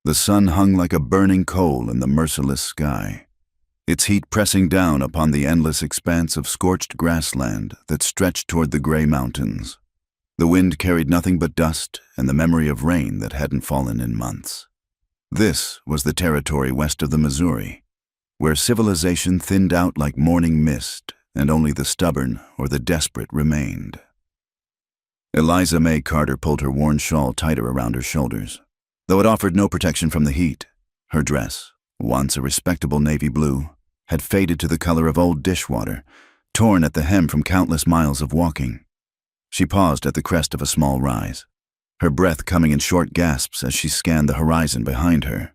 The sun hung like a burning coal in the merciless sky, its heat pressing down upon the endless expanse of scorched grassland that stretched toward the gray mountains. The wind carried nothing but dust and the memory of rain that hadn't fallen in months. This was the territory west of the Missouri, where civilization thinned out like morning mist and only the stubborn or the desperate remained. Eliza May Carter pulled her worn shawl tighter around her shoulders. Though it offered no protection from the heat, her dress, once a respectable navy blue, had faded to the color of old dishwater, torn at the hem from countless miles of walking. She paused at the crest of a small rise, her breath coming in short gasps as she scanned the horizon behind her.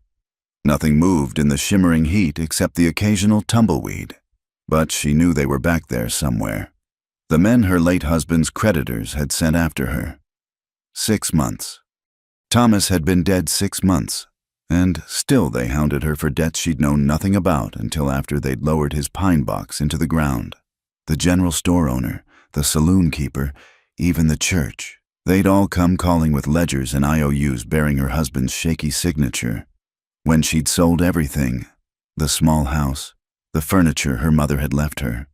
Nothing moved in the shimmering heat except the occasional tumbleweed, but she knew they were back there somewhere. The men her late husband's creditors had sent after her. 6 months. Thomas had been dead 6 months, and still they hounded her for debts she'd known nothing about until after they'd lowered his pine box into the ground. The general store owner, the saloon keeper, even the church. They'd all come calling with ledgers and IOUs bearing her husband's shaky signature. When she'd sold everything, the small house, the furniture her mother had left her,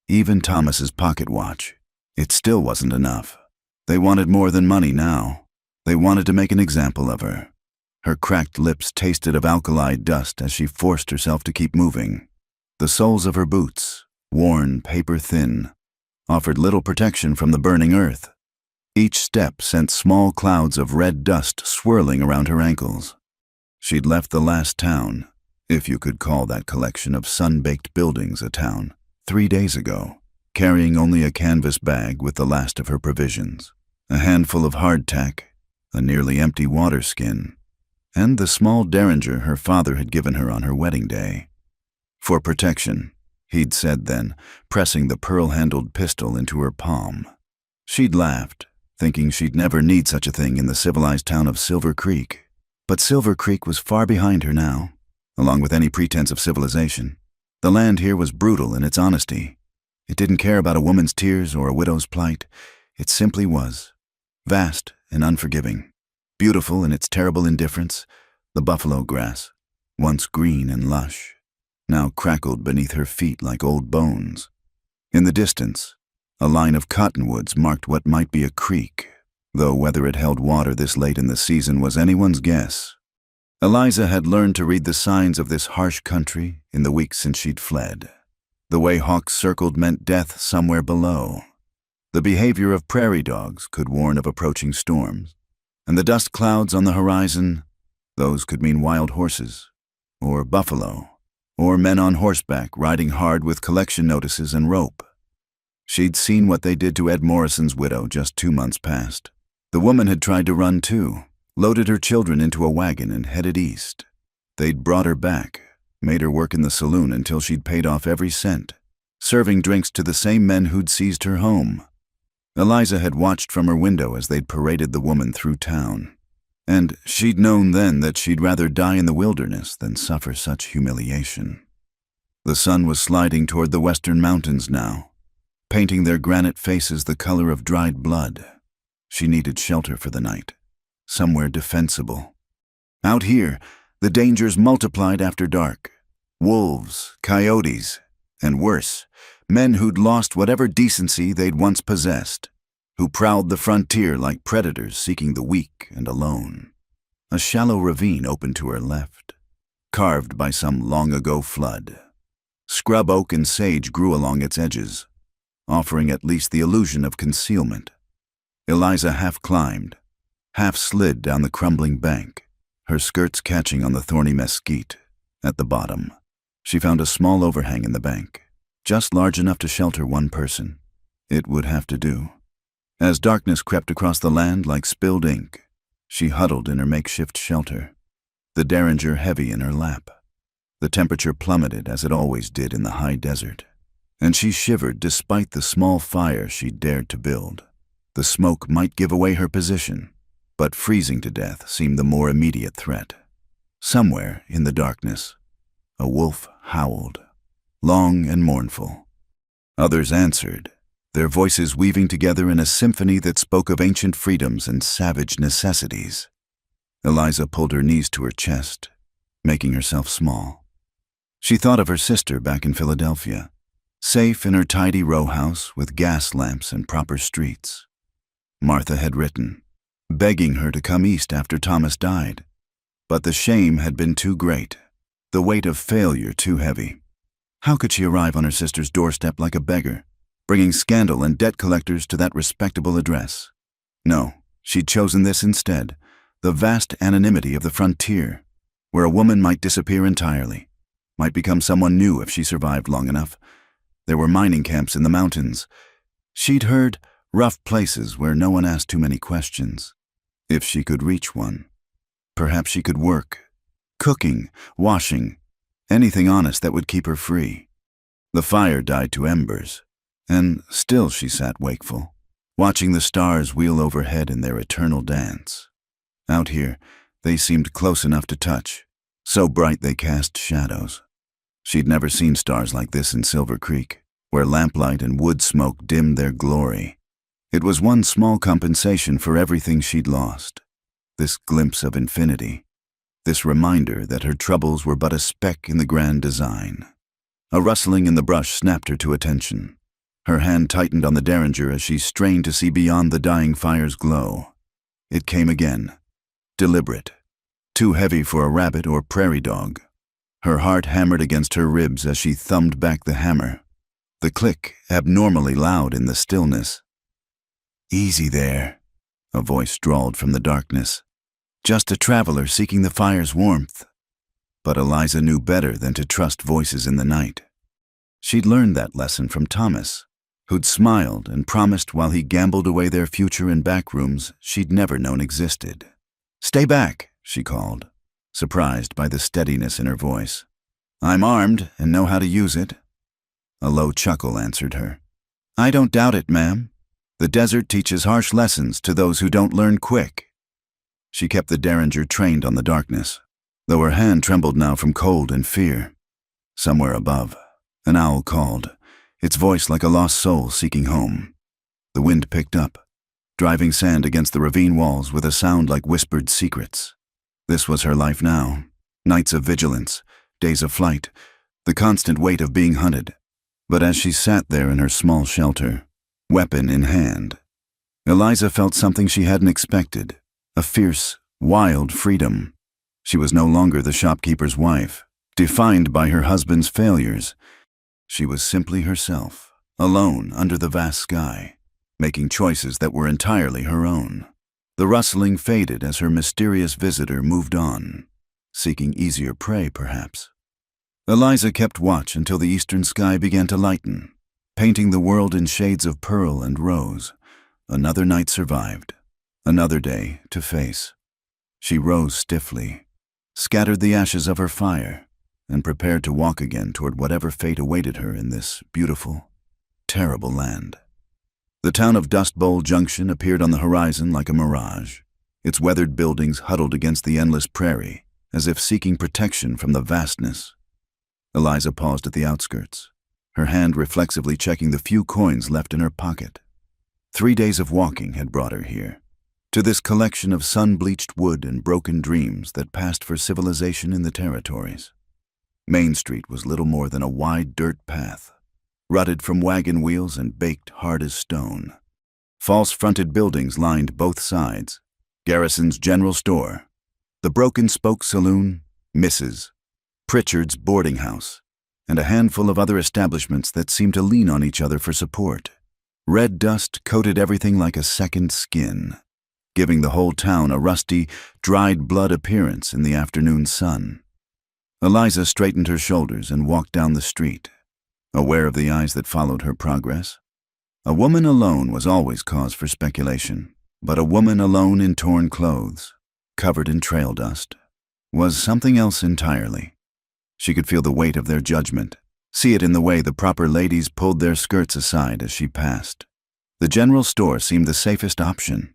even Thomas's pocket watch, it still wasn't enough. They wanted more than money now. They wanted to make an example of her. Her cracked lips tasted of alkali dust as she forced herself to keep moving. The soles of her boots, worn paper-thin, offered little protection from the burning earth. Each step sent small clouds of red dust swirling around her ankles. She'd left the last town, if you could call that collection of sun-baked buildings a town, 3 days ago, carrying only a canvas bag with the last of her provisions, a handful of hardtack, a nearly empty water skin, and the small derringer her father had given her on her wedding day. For protection, he'd said then, pressing the pearl-handled pistol into her palm. She'd laughed, thinking she'd never need such a thing in the civilized town of Silver Creek. But Silver Creek was far behind her now, along with any pretense of civilization. The land here was brutal in its honesty. It didn't care about a woman's tears or a widow's plight. It simply was. Vast and unforgiving. Beautiful in its terrible indifference, the buffalo grass, once green and lush, now crackled beneath her feet like old bones. In the distance, a line of cottonwoods marked what might be a creek, though whether it held water this late in the season was anyone's guess. Eliza had learned to read the signs of this harsh country in the weeks since she'd fled. The way hawks circled meant death somewhere below. The behavior of prairie dogs could warn of approaching storms, and the dust clouds on the horizon, those could mean wild horses, or buffalo, or men on horseback riding hard with collection notices and rope. She'd seen what they did to Ed Morrison's widow just 2 months past. The woman had tried to run too, loaded her children into a wagon and headed east. They'd brought her back, made her work in the saloon until she'd paid off every cent, serving drinks to the same men who'd seized her home. Eliza had watched from her window as they'd paraded the woman through town, and she'd known then that she'd rather die in the wilderness than suffer such humiliation. The sun was sliding toward the western mountains now, painting their granite faces the color of dried blood. She needed shelter for the night, somewhere defensible. Out here, the dangers multiplied after dark. Wolves, coyotes, and worse, men who'd lost whatever decency they'd once possessed, who prowled the frontier like predators seeking the weak and alone. A shallow ravine opened to her left, carved by some long-ago flood. Scrub oak and sage grew along its edges, offering at least the illusion of concealment. Eliza half climbed, half slid down the crumbling bank, her skirts catching on the thorny mesquite. At the bottom, she found a small overhang in the bank, just large enough to shelter one person. It would have to do. As darkness crept across the land like spilled ink, she huddled in her makeshift shelter, the derringer heavy in her lap. The temperature plummeted as it always did in the high desert, and she shivered despite the small fire she'd dared to build. The smoke might give away her position, but freezing to death seemed the more immediate threat. Somewhere in the darkness, a wolf howled, long and mournful. Others answered, their voices weaving together in a symphony that spoke of ancient freedoms and savage necessities. Eliza pulled her knees to her chest, making herself small. She thought of her sister back in Philadelphia, safe in her tidy row house with gas lamps and proper streets. Martha had written, begging her to come east after Thomas died. But the shame had been too great, the weight of failure too heavy. How could she arrive on her sister's doorstep like a beggar, bringing scandal and debt collectors to that respectable address? No, she'd chosen this instead, the vast anonymity of the frontier, where a woman might disappear entirely, might become someone new if she survived long enough. There were mining camps in the mountains. She'd heard rough places where no one asked too many questions. If she could reach one, perhaps she could work, cooking, washing, anything honest that would keep her free. The fire died to embers, and still she sat wakeful, watching the stars wheel overhead in their eternal dance. Out here, they seemed close enough to touch, so bright they cast shadows. She'd never seen stars like this in Silver Creek, where lamplight and wood smoke dimmed their glory. It was one small compensation for everything she'd lost. This glimpse of infinity, this reminder that her troubles were but a speck in the grand design. A rustling in the brush snapped her to attention. Her hand tightened on the derringer as she strained to see beyond the dying fire's glow. It came again, deliberate, too heavy for a rabbit or prairie dog. Her heart hammered against her ribs as she thumbed back the hammer. The click, abnormally loud in the stillness. "Easy there," a voice drawled from the darkness. "Just a traveler seeking the fire's warmth." But Eliza knew better than to trust voices in the night. She'd learned that lesson from Thomas, who'd smiled and promised while he gambled away their future in back rooms she'd never known existed. "Stay back," she called, surprised by the steadiness in her voice. "I'm armed and know how to use it." A low chuckle answered her. "I don't doubt it, ma'am. The desert teaches harsh lessons to those who don't learn quick." She kept the derringer trained on the darkness, though her hand trembled now from cold and fear. Somewhere above, an owl called, its voice like a lost soul seeking home. The wind picked up, driving sand against the ravine walls with a sound like whispered secrets. This was her life now, nights of vigilance, days of flight, the constant weight of being hunted. But as she sat there in her small shelter, weapon in hand, Eliza felt something she hadn't expected, a fierce, wild freedom. She was no longer the shopkeeper's wife, defined by her husband's failures. She was simply herself, alone under the vast sky, making choices that were entirely her own. The rustling faded as her mysterious visitor moved on, seeking easier prey, perhaps. Eliza kept watch until the eastern sky began to lighten, painting the world in shades of pearl and rose. Another night survived, another day to face. She rose stiffly, scattered the ashes of her fire, and prepared to walk again toward whatever fate awaited her in this beautiful, terrible land. The town of Dust Bowl Junction appeared on the horizon like a mirage, its weathered buildings huddled against the endless prairie, as if seeking protection from the vastness. Eliza paused at the outskirts, her hand reflexively checking the few coins left in her pocket. 3 days of walking had brought her here, to this collection of sun-bleached wood and broken dreams that passed for civilization in the territories. Main Street was little more than a wide dirt path, rutted from wagon wheels and baked hard as stone. False-fronted buildings lined both sides: Garrison's General Store, the Broken Spoke Saloon, Mrs. Pritchard's boarding house, and a handful of other establishments that seemed to lean on each other for support. Red dust coated everything like a second skin, giving the whole town a rusty, dried blood appearance in the afternoon sun. Eliza straightened her shoulders and walked down the street, aware of the eyes that followed her progress. A woman alone was always cause for speculation, but a woman alone in torn clothes, covered in trail dust, was something else entirely. She could feel the weight of their judgment, see it in the way the proper ladies pulled their skirts aside as she passed. The general store seemed the safest option.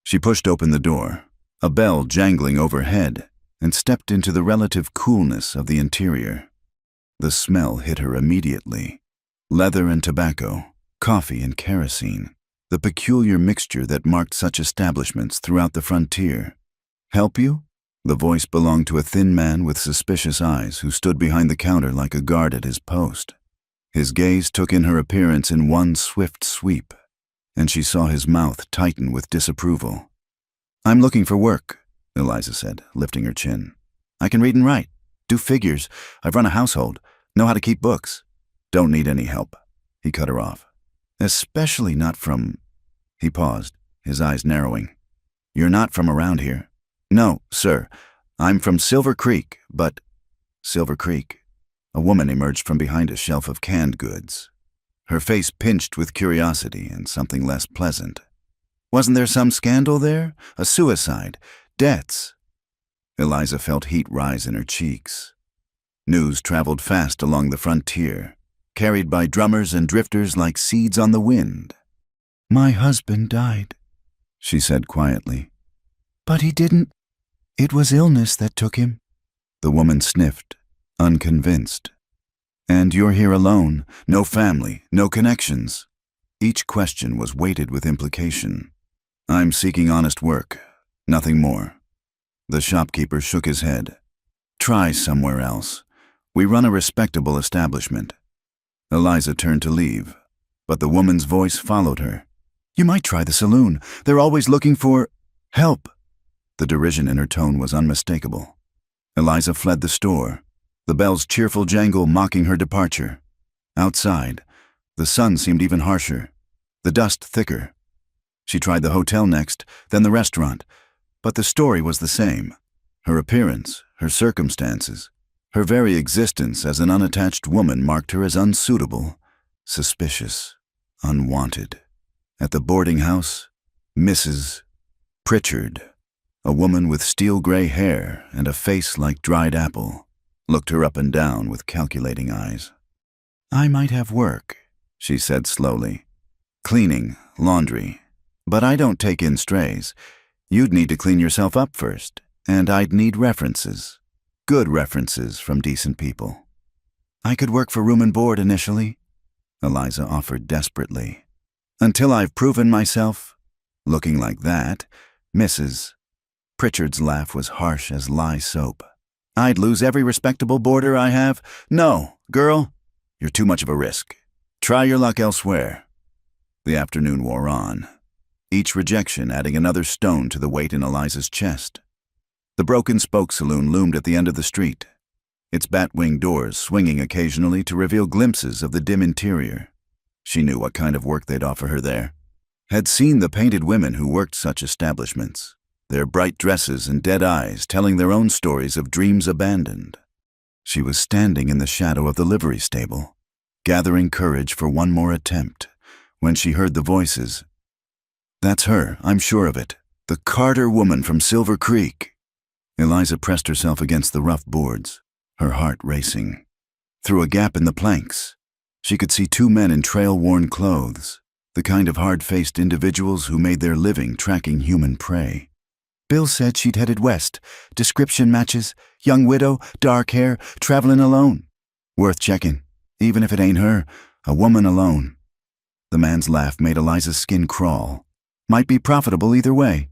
She pushed open the door, a bell jangling overhead, and stepped into the relative coolness of the interior. The smell hit her immediately. Leather and tobacco, coffee and kerosene, the peculiar mixture that marked such establishments throughout the frontier. "Help you?" The voice belonged to a thin man with suspicious eyes who stood behind the counter like a guard at his post. His gaze took in her appearance in one swift sweep, and she saw his mouth tighten with disapproval. "I'm looking for work," Eliza said, lifting her chin. "I can read and write, do figures, I've run a household, know how to keep books." "Don't need any help," he cut her off. "Especially not from—" He paused, his eyes narrowing. "You're not from around here." "No, sir. I'm from Silver Creek, but—" Silver Creek. A woman emerged from behind a shelf of canned goods, her face pinched with curiosity and something less pleasant. "Wasn't there some scandal there? A suicide? Deaths?" Eliza felt heat rise in her cheeks. News traveled fast along the frontier, carried by drummers and drifters like seeds on the wind. "My husband died," she said quietly. "But he didn't. It was illness that took him." The woman sniffed, unconvinced. "And you're here alone, no family, no connections." Each question was weighted with implication. "I'm seeking honest work, nothing more." The shopkeeper shook his head. "Try somewhere else. We run a respectable establishment." Eliza turned to leave, but the woman's voice followed her. "You might try the saloon. They're always looking for help." The derision in her tone was unmistakable. Eliza fled the store, the bell's cheerful jangle mocking her departure. Outside, the sun seemed even harsher, the dust thicker. She tried the hotel next, then the restaurant, but the story was the same. Her appearance, her circumstances, her very existence as an unattached woman marked her as unsuitable, suspicious, unwanted. At the boarding house, Mrs. Pritchard, a woman with steel-gray hair and a face like dried apple, looked her up and down with calculating eyes. "I might have work," she said slowly. "Cleaning, laundry. But I don't take in strays. You'd need to clean yourself up first, and I'd need references. Good references from decent people." "I could work for room and board initially," Eliza offered desperately. "Until I've proven myself." Looking like that, Mrs. Pritchard's laugh was harsh as lye soap. "I'd lose every respectable boarder I have. No, girl, you're too much of a risk. Try your luck elsewhere." The afternoon wore on, each rejection adding another stone to the weight in Eliza's chest. The Broken Spoke Saloon loomed at the end of the street, its bat-wing doors swinging occasionally to reveal glimpses of the dim interior. She knew what kind of work they'd offer her there. Had seen the painted women who worked such establishments, their bright dresses and dead eyes telling their own stories of dreams abandoned. She was standing in the shadow of the livery stable, gathering courage for one more attempt, when she heard the voices. "That's her, I'm sure of it. The Carter woman from Silver Creek." Eliza pressed herself against the rough boards, her heart racing. Through a gap in the planks, she could see two men in trail-worn clothes, the kind of hard-faced individuals who made their living tracking human prey. "Bill said she'd headed west. Description matches, young widow, dark hair, traveling alone. Worth checking, even if it ain't her, a woman alone." The man's laugh made Eliza's skin crawl. Might be profitable either way.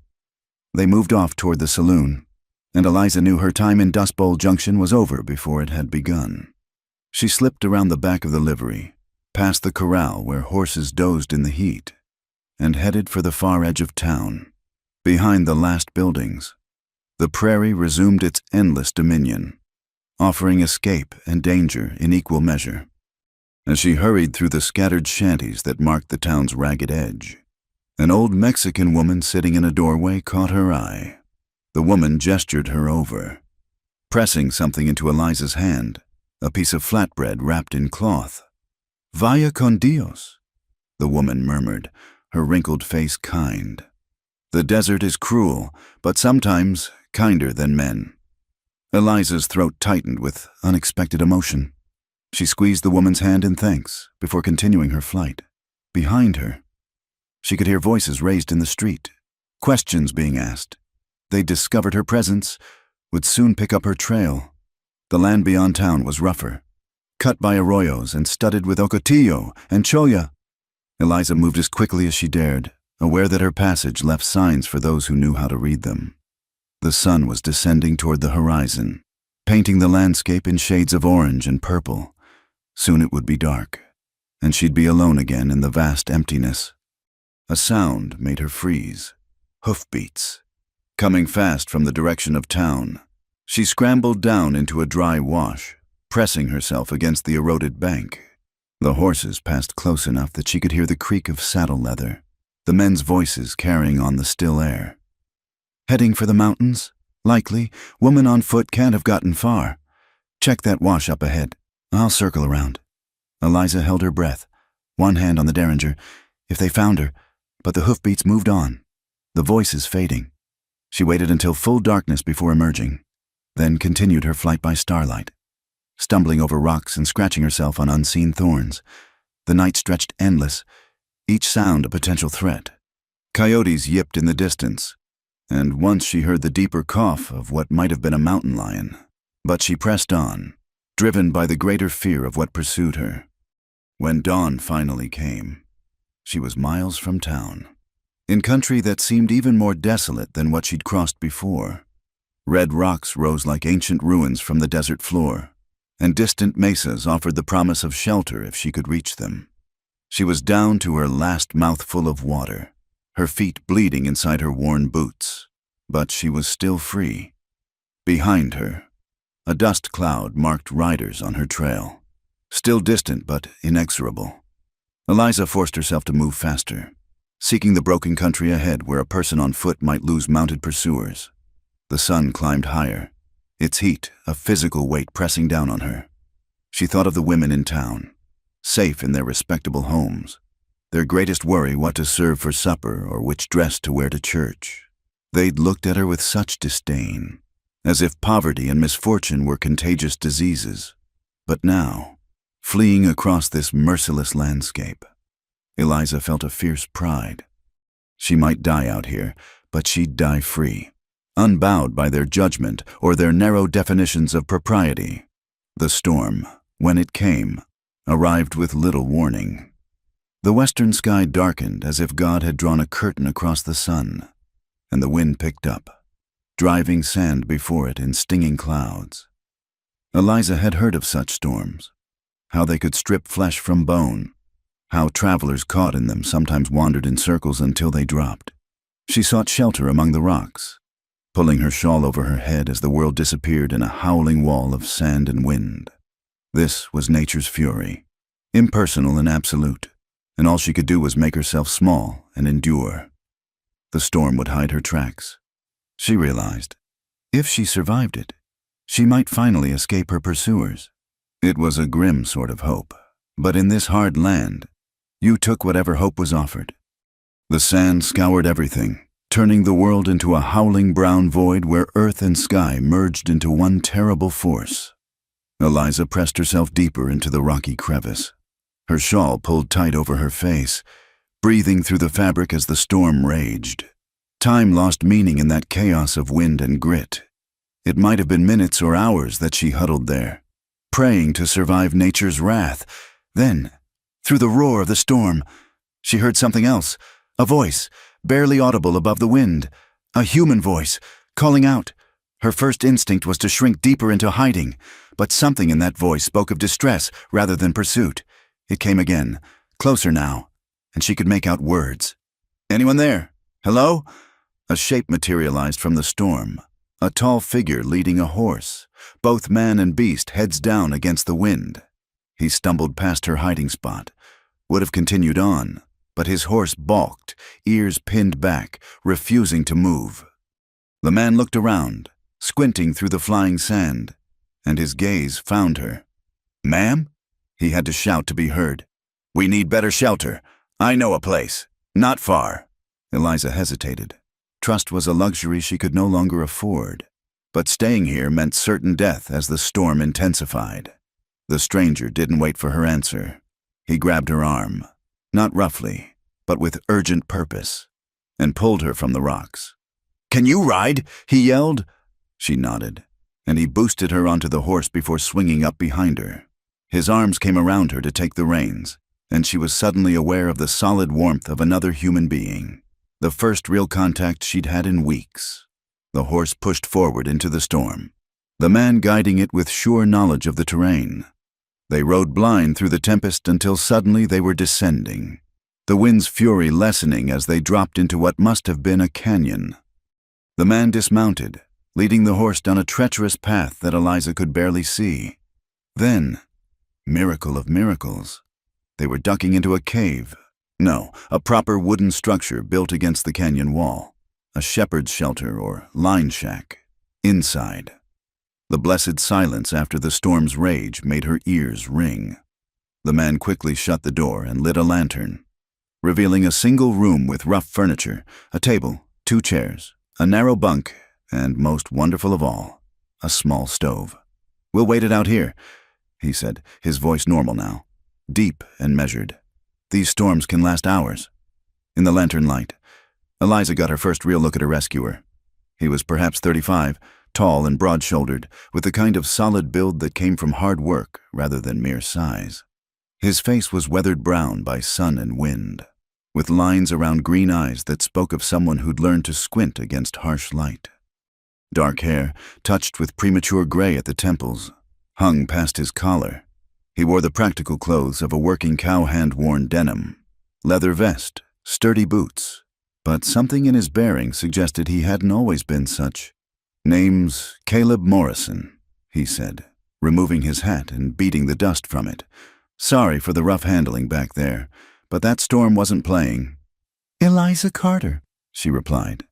They moved off toward the saloon, and Eliza knew her time in Dust Bowl Junction was over before it had begun. She slipped around the back of the livery, past the corral where horses dozed in the heat, and headed for the far edge of town. Behind the last buildings, the prairie resumed its endless dominion, offering escape and danger in equal measure. As she hurried through the scattered shanties that marked the town's ragged edge, an old Mexican woman sitting in a doorway caught her eye. The woman gestured her over, pressing something into Eliza's hand, a piece of flatbread wrapped in cloth. "Vaya con Dios," the woman murmured, her wrinkled face kind. "The desert is cruel, but sometimes kinder than men." Eliza's throat tightened with unexpected emotion. She squeezed the woman's hand in thanks before continuing her flight. Behind her, she could hear voices raised in the street, questions being asked. They discovered her presence, would soon pick up her trail. The land beyond town was rougher, cut by arroyos and studded with ocotillo and cholla. Eliza moved as quickly as she dared, aware that her passage left signs for those who knew how to read them. The sun was descending toward the horizon, painting the landscape in shades of orange and purple. Soon it would be dark, and she'd be alone again in the vast emptiness. A sound made her freeze. Hoofbeats, coming fast from the direction of town. She scrambled down into a dry wash, pressing herself against the eroded bank. The horses passed close enough that she could hear the creak of saddle leather, the men's voices carrying on the still air. Heading for the mountains? Likely. Woman on foot can't have gotten far. Check that wash up ahead. I'll circle around. Eliza held her breath, one hand on the derringer. If they found her, but the hoofbeats moved on, the voices fading. She waited until full darkness before emerging, then continued her flight by starlight, stumbling over rocks and scratching herself on unseen thorns. The night stretched endless, each sound a potential threat. Coyotes yipped in the distance, and once she heard the deeper cough of what might have been a mountain lion. But she pressed on, driven by the greater fear of what pursued her. When dawn finally came, she was miles from town, in country that seemed even more desolate than what she'd crossed before. Red rocks rose like ancient ruins from the desert floor, and distant mesas offered the promise of shelter if she could reach them. She was down to her last mouthful of water, her feet bleeding inside her worn boots, but she was still free. Behind her, a dust cloud marked riders on her trail, still distant but inexorable. Eliza forced herself to move faster, seeking the broken country ahead where a person on foot might lose mounted pursuers. The sun climbed higher, its heat a physical weight pressing down on her. She thought of the women in town, safe in their respectable homes, their greatest worry what to serve for supper or which dress to wear to church. They'd looked at her with such disdain, as if poverty and misfortune were contagious diseases. But now, fleeing across this merciless landscape, Eliza felt a fierce pride. She might die out here, but she'd die free, unbowed by their judgment or their narrow definitions of propriety. The storm, when it came, arrived with little warning. The western sky darkened as if God had drawn a curtain across the sun, and the wind picked up, driving sand before it in stinging clouds. Eliza had heard of such storms, how they could strip flesh from bone, how travelers caught in them sometimes wandered in circles until they dropped. She sought shelter among the rocks, pulling her shawl over her head as the world disappeared in a howling wall of sand and wind. This was nature's fury, impersonal and absolute, and all she could do was make herself small and endure. The storm would hide her tracks. She realized, if she survived it, she might finally escape her pursuers. It was a grim sort of hope, but in this hard land, you took whatever hope was offered. The sand scoured everything, turning the world into a howling brown void where earth and sky merged into one terrible force. Eliza pressed herself deeper into the rocky crevice, her shawl pulled tight over her face, breathing through the fabric as the storm raged. Time lost meaning in that chaos of wind and grit. It might have been minutes or hours that she huddled there, praying to survive nature's wrath. Then, through the roar of the storm, she heard something else, a voice, barely audible above the wind, a human voice, calling out. Her first instinct was to shrink deeper into hiding, but something in that voice spoke of distress rather than pursuit. It came again, closer now, and she could make out words. "Anyone there? Hello?" A shape materialized from the storm, a tall figure leading a horse, both man and beast heads down against the wind. He stumbled past her hiding spot, would have continued on, but his horse balked, ears pinned back, refusing to move. The man looked around, squinting through the flying sand, and his gaze found her. "Ma'am?" He had to shout to be heard. "We need better shelter. I know a place. Not far." Eliza hesitated. Trust was a luxury she could no longer afford, but staying here meant certain death as the storm intensified. The stranger didn't wait for her answer. He grabbed her arm, not roughly, but with urgent purpose, and pulled her from the rocks. "Can you ride?" he yelled. She nodded, and he boosted her onto the horse before swinging up behind her. His arms came around her to take the reins, and she was suddenly aware of the solid warmth of another human being, the first real contact she'd had in weeks. The horse pushed forward into the storm, the man guiding it with sure knowledge of the terrain. They rode blind through the tempest until suddenly they were descending, the wind's fury lessening as they dropped into what must have been a canyon. The man dismounted, leading the horse down a treacherous path that Eliza could barely see. Then, miracle of miracles, they were ducking into a cave. No, a proper wooden structure built against the canyon wall. A shepherd's shelter or line shack. Inside. The blessed silence after the storm's rage made her ears ring. The man quickly shut the door and lit a lantern, revealing a single room with rough furniture, a table, 2 chairs, a narrow bunk, and most wonderful of all, a small stove. "We'll wait it out here," he said, his voice normal now, deep and measured. "These storms can last hours." In the lantern light, Eliza got her first real look at her rescuer. He was perhaps 35, tall and broad-shouldered, with the kind of solid build that came from hard work rather than mere size. His face was weathered brown by sun and wind, with lines around green eyes that spoke of someone who'd learned to squint against harsh light. Dark hair, touched with premature gray at the temples, hung past his collar. He wore the practical clothes of a working cowhand-worn denim, leather vest, sturdy boots, but something in his bearing suggested he hadn't always been such. "Name's Caleb Morrison," he said, removing his hat and beating the dust from it. "Sorry for the rough handling back there, but that storm wasn't playing." "Eliza Carter," she replied,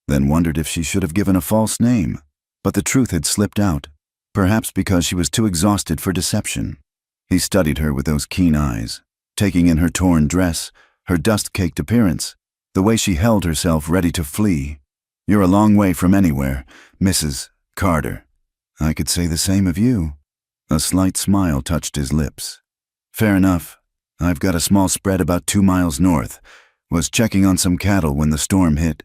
then wondered if she should have given a false name. But the truth had slipped out, perhaps because she was too exhausted for deception. He studied her with those keen eyes, taking in her torn dress, her dust-caked appearance, the way she held herself ready to flee. "You're a long way from anywhere, Mrs. Carter." "I could say the same of you." A slight smile touched his lips. "Fair enough. I've got a small spread about 2 miles north. Was checking on some cattle when the storm hit."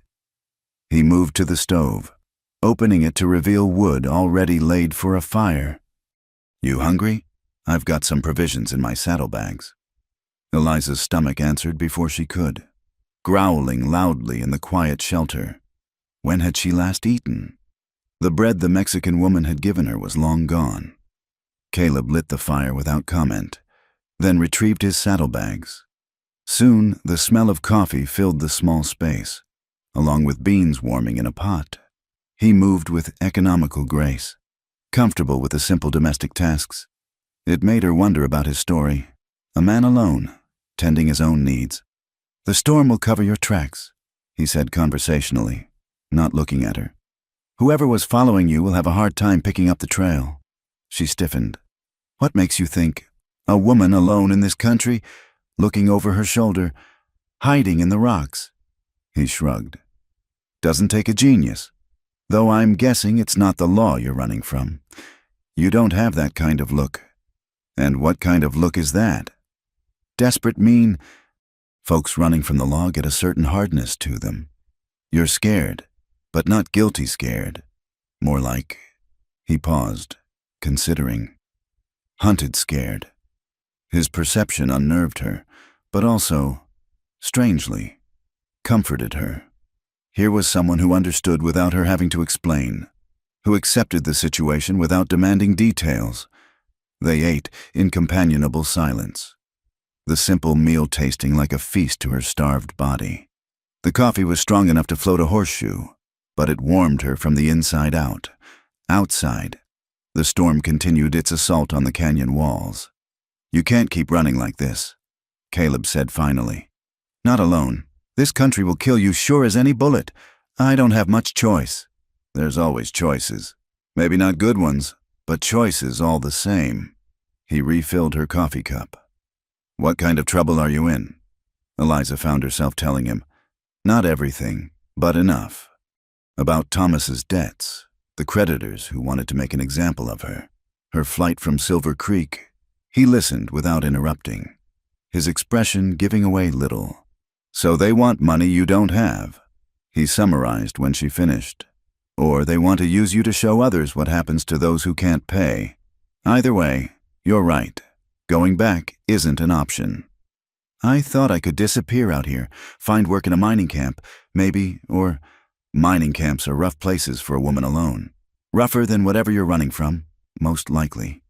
He moved to the stove, opening it to reveal wood already laid for a fire. "You hungry? I've got some provisions in my saddlebags." Eliza's stomach answered before she could, growling loudly in the quiet shelter. When had she last eaten? The bread the Mexican woman had given her was long gone. Caleb lit the fire without comment, then retrieved his saddlebags. Soon, the smell of coffee filled the small space, along with beans warming in a pot. He moved with economical grace, comfortable with the simple domestic tasks. It made her wonder about his story. A man alone, tending his own needs. "The storm will cover your tracks," he said conversationally, not looking at her. "Whoever was following you will have a hard time picking up the trail." She stiffened. "What makes you think a woman alone in this country, looking over her shoulder, hiding in the rocks?" He shrugged. "Doesn't take a genius. Though I'm guessing it's not the law you're running from. You don't have that kind of look." "And what kind of look is that?" "Desperate, mean. Folks running from the law get a certain hardness to them. You're scared, but not guilty scared. More like," he paused, considering, "hunted scared." His perception unnerved her, but also, strangely, comforted her. Here was someone who understood without her having to explain, who accepted the situation without demanding details. They ate in companionable silence, the simple meal tasting like a feast to her starved body. The coffee was strong enough to float a horseshoe, but it warmed her from the inside out. Outside, the storm continued its assault on the canyon walls. "You can't keep running like this," Caleb said finally. "Not alone. This country will kill you sure as any bullet. I don't have much choice." "There's always choices. Maybe not good ones, but choices all the same." He refilled her coffee cup. "What kind of trouble are you in?" Eliza found herself telling him. Not everything, but enough. About Thomas's debts, the creditors who wanted to make an example of her, her flight from Silver Creek. He listened without interrupting, his expression giving away little. "So they want money you don't have," he summarized when she finished. "Or they want to use you to show others what happens to those who can't pay. Either way, you're right. Going back isn't an option." "I thought I could disappear out here, find work in a mining camp, maybe, or Mining camps are rough places for a woman alone. Rougher than whatever you're running from, most likely.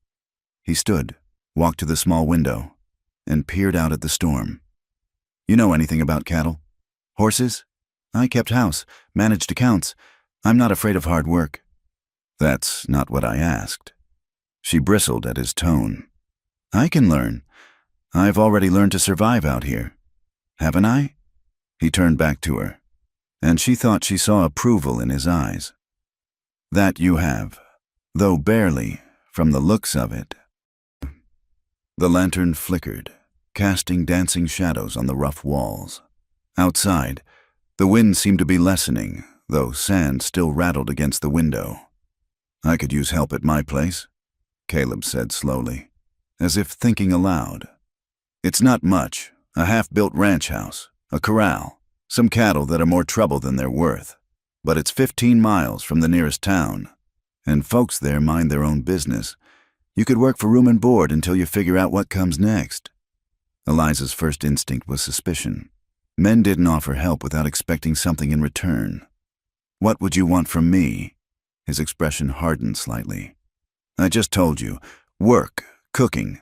He stood, walked to the small window, and peered out at the storm. You know anything about cattle? Horses? I kept house, managed accounts. I'm not afraid of hard work. That's not what I asked. She bristled at his tone. I can learn. I've already learned to survive out here. Haven't I? He turned back to her, and she thought she saw approval in his eyes. That you have, though barely, from the looks of it. The lantern flickered, casting dancing shadows on the rough walls. Outside, the wind seemed to be lessening, though sand still rattled against the window. I could use help at my place, Caleb said slowly, as if thinking aloud. It's not much, a half-built ranch house, a corral, some cattle that are more trouble than they're worth. But it's 15 miles from the nearest town, and folks there mind their own business. You could work for room and board until you figure out what comes next. Eliza's first instinct was suspicion. Men didn't offer help without expecting something in return. What would you want from me? His expression hardened slightly. I just told you, work, cooking,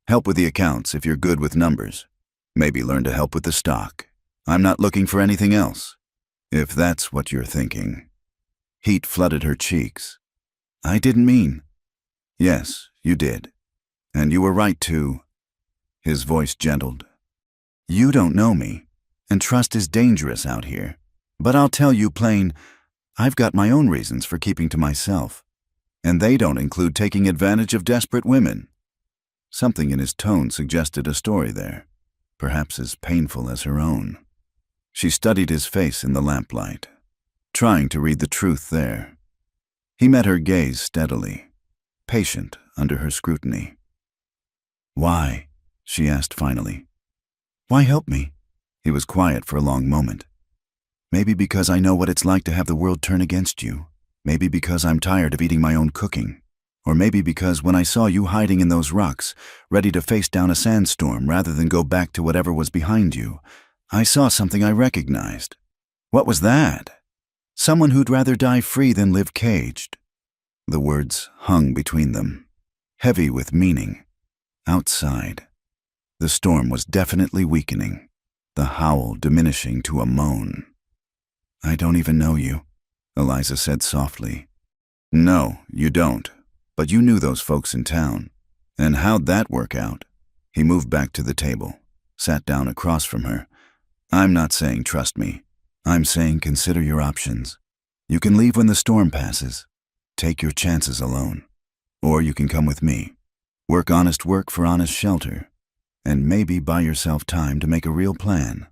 help with the accounts if you're good with numbers. Maybe learn to help with the stock. I'm not looking for anything else, if that's what you're thinking. Heat flooded her cheeks. I didn't mean. Yes, you did. And you were right to. His voice gentled. You don't know me, and trust is dangerous out here. But I'll tell you plain, I've got my own reasons for keeping to myself, and they don't include taking advantage of desperate women. Something in his tone suggested a story there, perhaps as painful as her own. She studied his face in the lamplight, trying to read the truth there. He met her gaze steadily, patient under her scrutiny. Why? She asked finally. Why help me? He was quiet for a long moment. Maybe because I know what it's like to have the world turn against you. Maybe because I'm tired of eating my own cooking. Or maybe because when I saw you hiding in those rocks, ready to face down a sandstorm rather than go back to whatever was behind you, I saw something I recognized. What was that? Someone who'd rather die free than live caged. The words hung between them, heavy with meaning. Outside, the storm was definitely weakening, the howl diminishing to a moan. I don't even know you, Eliza said softly. No, you don't, but you knew those folks in town. And how'd that work out? He moved back to the table, sat down across from her. I'm not saying trust me. I'm saying consider your options. You can leave when the storm passes. Take your chances alone. Or you can come with me. Work honest work for honest shelter. And maybe buy yourself time to make a real plan.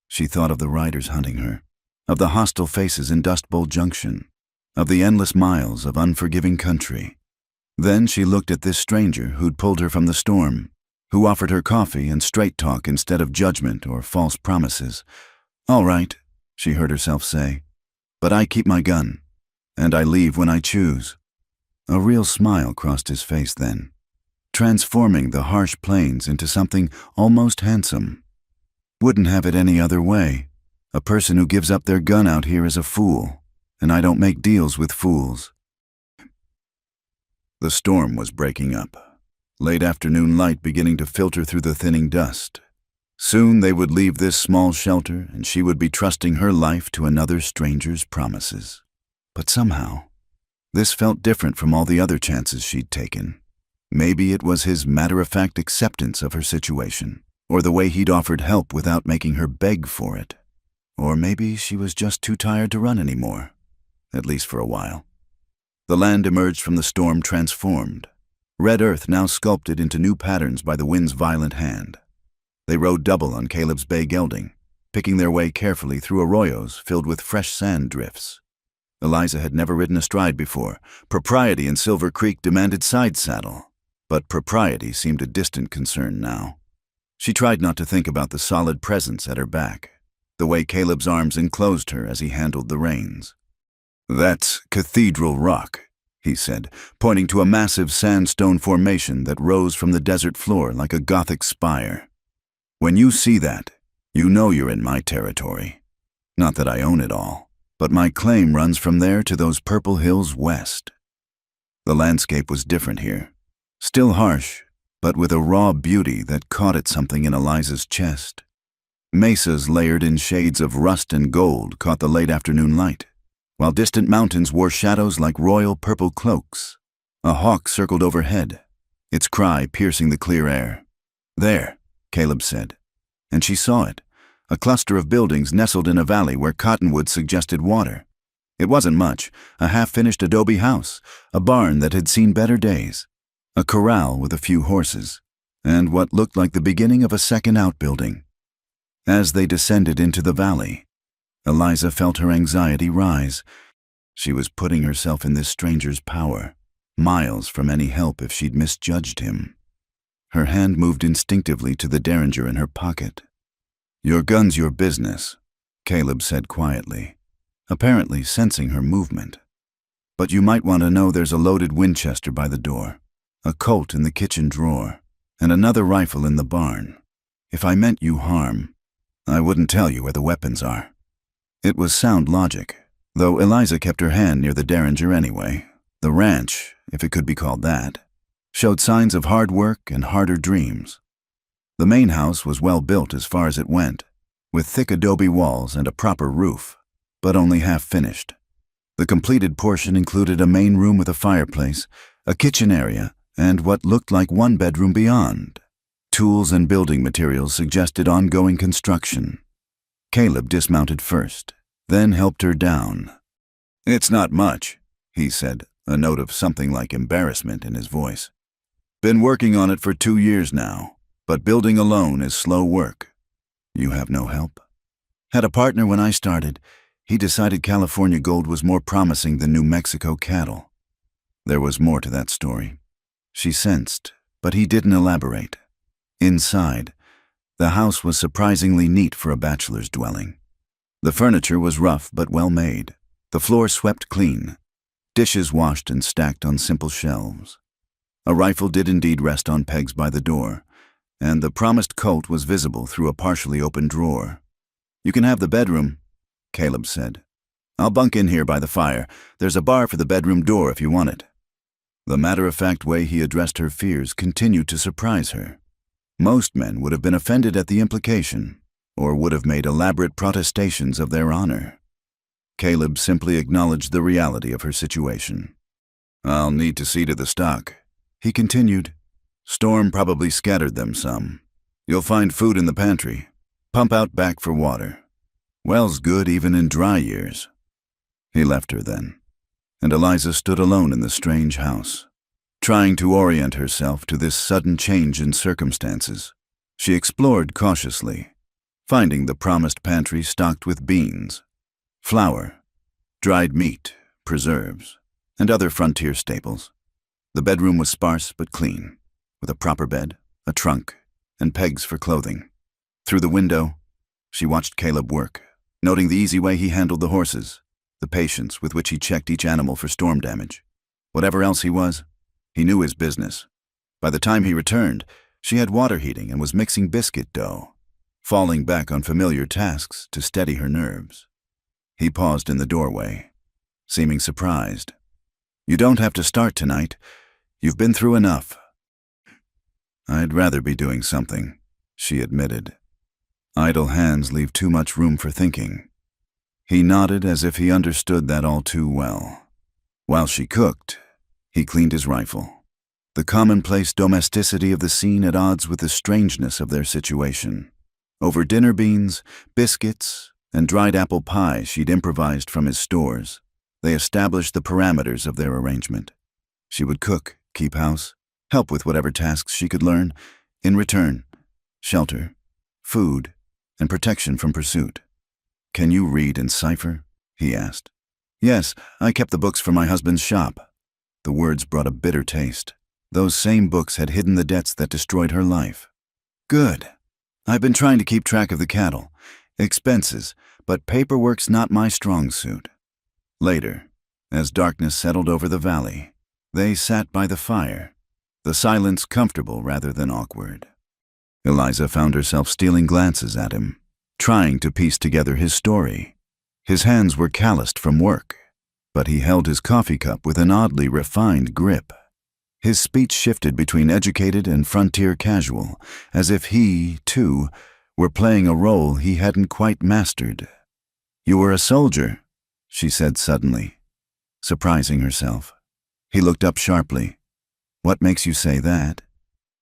She thought of the riders hunting her, of the hostile faces in Dust Bowl Junction, of the endless miles of unforgiving country. Then she looked at this stranger who'd pulled her from the storm, who offered her coffee and straight talk instead of judgment or false promises. All right, she heard herself say, but I keep my gun, and I leave when I choose. A real smile crossed his face then, transforming the harsh plains into something almost handsome. Wouldn't have it any other way. A person who gives up their gun out here is a fool, and I don't make deals with fools. The storm was breaking up, late afternoon light beginning to filter through the thinning dust. Soon they would leave this small shelter, and she would be trusting her life to another stranger's promises. But somehow, this felt different from all the other chances she'd taken. Maybe it was his matter-of-fact acceptance of her situation, or the way he'd offered help without making her beg for it. Or maybe she was just too tired to run anymore, at least for a while. The land emerged from the storm transformed, red earth now sculpted into new patterns by the wind's violent hand. They rode double on Caleb's bay gelding, picking their way carefully through arroyos filled with fresh sand drifts. Eliza had never ridden astride before. Propriety in Silver Creek demanded side saddle, but propriety seemed a distant concern now. She tried not to think about the solid presence at her back, the way Caleb's arms enclosed her as he handled the reins. That's Cathedral Rock, he said, pointing to a massive sandstone formation that rose from the desert floor like a Gothic spire. When you see that, you know you're in my territory. Not that I own it all. but my claim runs from there to those purple hills west. The landscape was different here. Still harsh, but with a raw beauty that caught at something in Eliza's chest. Mesas layered in shades of rust and gold caught the late afternoon light, while distant mountains wore shadows like royal purple cloaks. A hawk circled overhead, its cry piercing the clear air. "There," Caleb said, and she saw it, a cluster of buildings nestled in a valley where cottonwoods suggested water. It wasn't much, a half-finished adobe house, a barn that had seen better days, a corral with a few horses, and what looked like the beginning of a second outbuilding. As they descended into the valley, Eliza felt her anxiety rise. She was putting herself in this stranger's power, miles from any help if she'd misjudged him. Her hand moved instinctively to the derringer in her pocket. "Your gun's your business," Caleb said quietly, apparently sensing her movement. "But you might want to know there's a loaded Winchester by the door, a Colt in the kitchen drawer, and another rifle in the barn. If I meant you harm, I wouldn't tell you where the weapons are." It was sound logic, though Eliza kept her hand near the derringer anyway. The ranch, if it could be called that, showed signs of hard work and harder dreams. The main house was well built as far as it went, with thick adobe walls and a proper roof, but only half finished. The completed portion included a main room with a fireplace, a kitchen area, and what looked like one bedroom beyond. Tools and building materials suggested ongoing construction. Caleb dismounted first, then helped her down. "It's not much," he said, a note of something like embarrassment in his voice. "Been working on it for 2 years now, but building alone is slow work." "You have no help?" "Had a partner when I started. He decided California gold was more promising than New Mexico cattle." There was more to that story. She sensed, but he didn't elaborate. Inside, the house was surprisingly neat for a bachelor's dwelling. The furniture was rough but well made, the floor swept clean, dishes washed and stacked on simple shelves. A rifle did indeed rest on pegs by the door, and the promised Colt was visible through a partially open drawer. "You can have the bedroom," Caleb said. "I'll bunk in here by the fire. There's a bar for the bedroom door if you want it." The matter-of-fact way he addressed her fears continued to surprise her. Most men would have been offended at the implication, or would have made elaborate protestations of their honor. Caleb simply acknowledged the reality of her situation. "I'll need to see to the stock," he continued. "Storm probably scattered them some. You'll find food in the pantry. Pump out back for water. Well's good even in dry years." He left her then, and Eliza stood alone in the strange house, trying to orient herself to this sudden change in circumstances. She explored cautiously, finding the promised pantry stocked with beans, flour, dried meat, preserves, and other frontier staples. The bedroom was sparse but clean, with a proper bed, a trunk, and pegs for clothing. Through the window, she watched Caleb work, noting the easy way he handled the horses, the patience with which he checked each animal for storm damage. Whatever else he was, he knew his business. By the time he returned, she had water heating and was mixing biscuit dough, falling back on familiar tasks to steady her nerves. He paused in the doorway, seeming surprised. "You don't have to start tonight. You've been through enough." "I'd rather be doing something," she admitted. "Idle hands leave too much room for thinking." He nodded as if he understood that all too well. While she cooked, he cleaned his rifle, the commonplace domesticity of the scene at odds with the strangeness of their situation. Over dinner beans, biscuits, and dried apple pie she'd improvised from his stores, they established the parameters of their arrangement. She would cook, keep house, help with whatever tasks she could learn. In return, shelter, food, and protection from pursuit. "Can you read and cipher?" he asked. "Yes, I kept the books for my husband's shop." The words brought a bitter taste. Those same books had hidden the debts that destroyed her life. "Good. I've been trying to keep track of the cattle, expenses, but paperwork's not my strong suit." Later, as darkness settled over the valley, they sat by the fire, the silence comfortable rather than awkward. Eliza found herself stealing glances at him, trying to piece together his story. His hands were calloused from work, but he held his coffee cup with an oddly refined grip. His speech shifted between educated and frontier casual, as if he, too, were playing a role he hadn't quite mastered. "You were a soldier," she said suddenly, surprising herself. He looked up sharply. "What makes you say that?"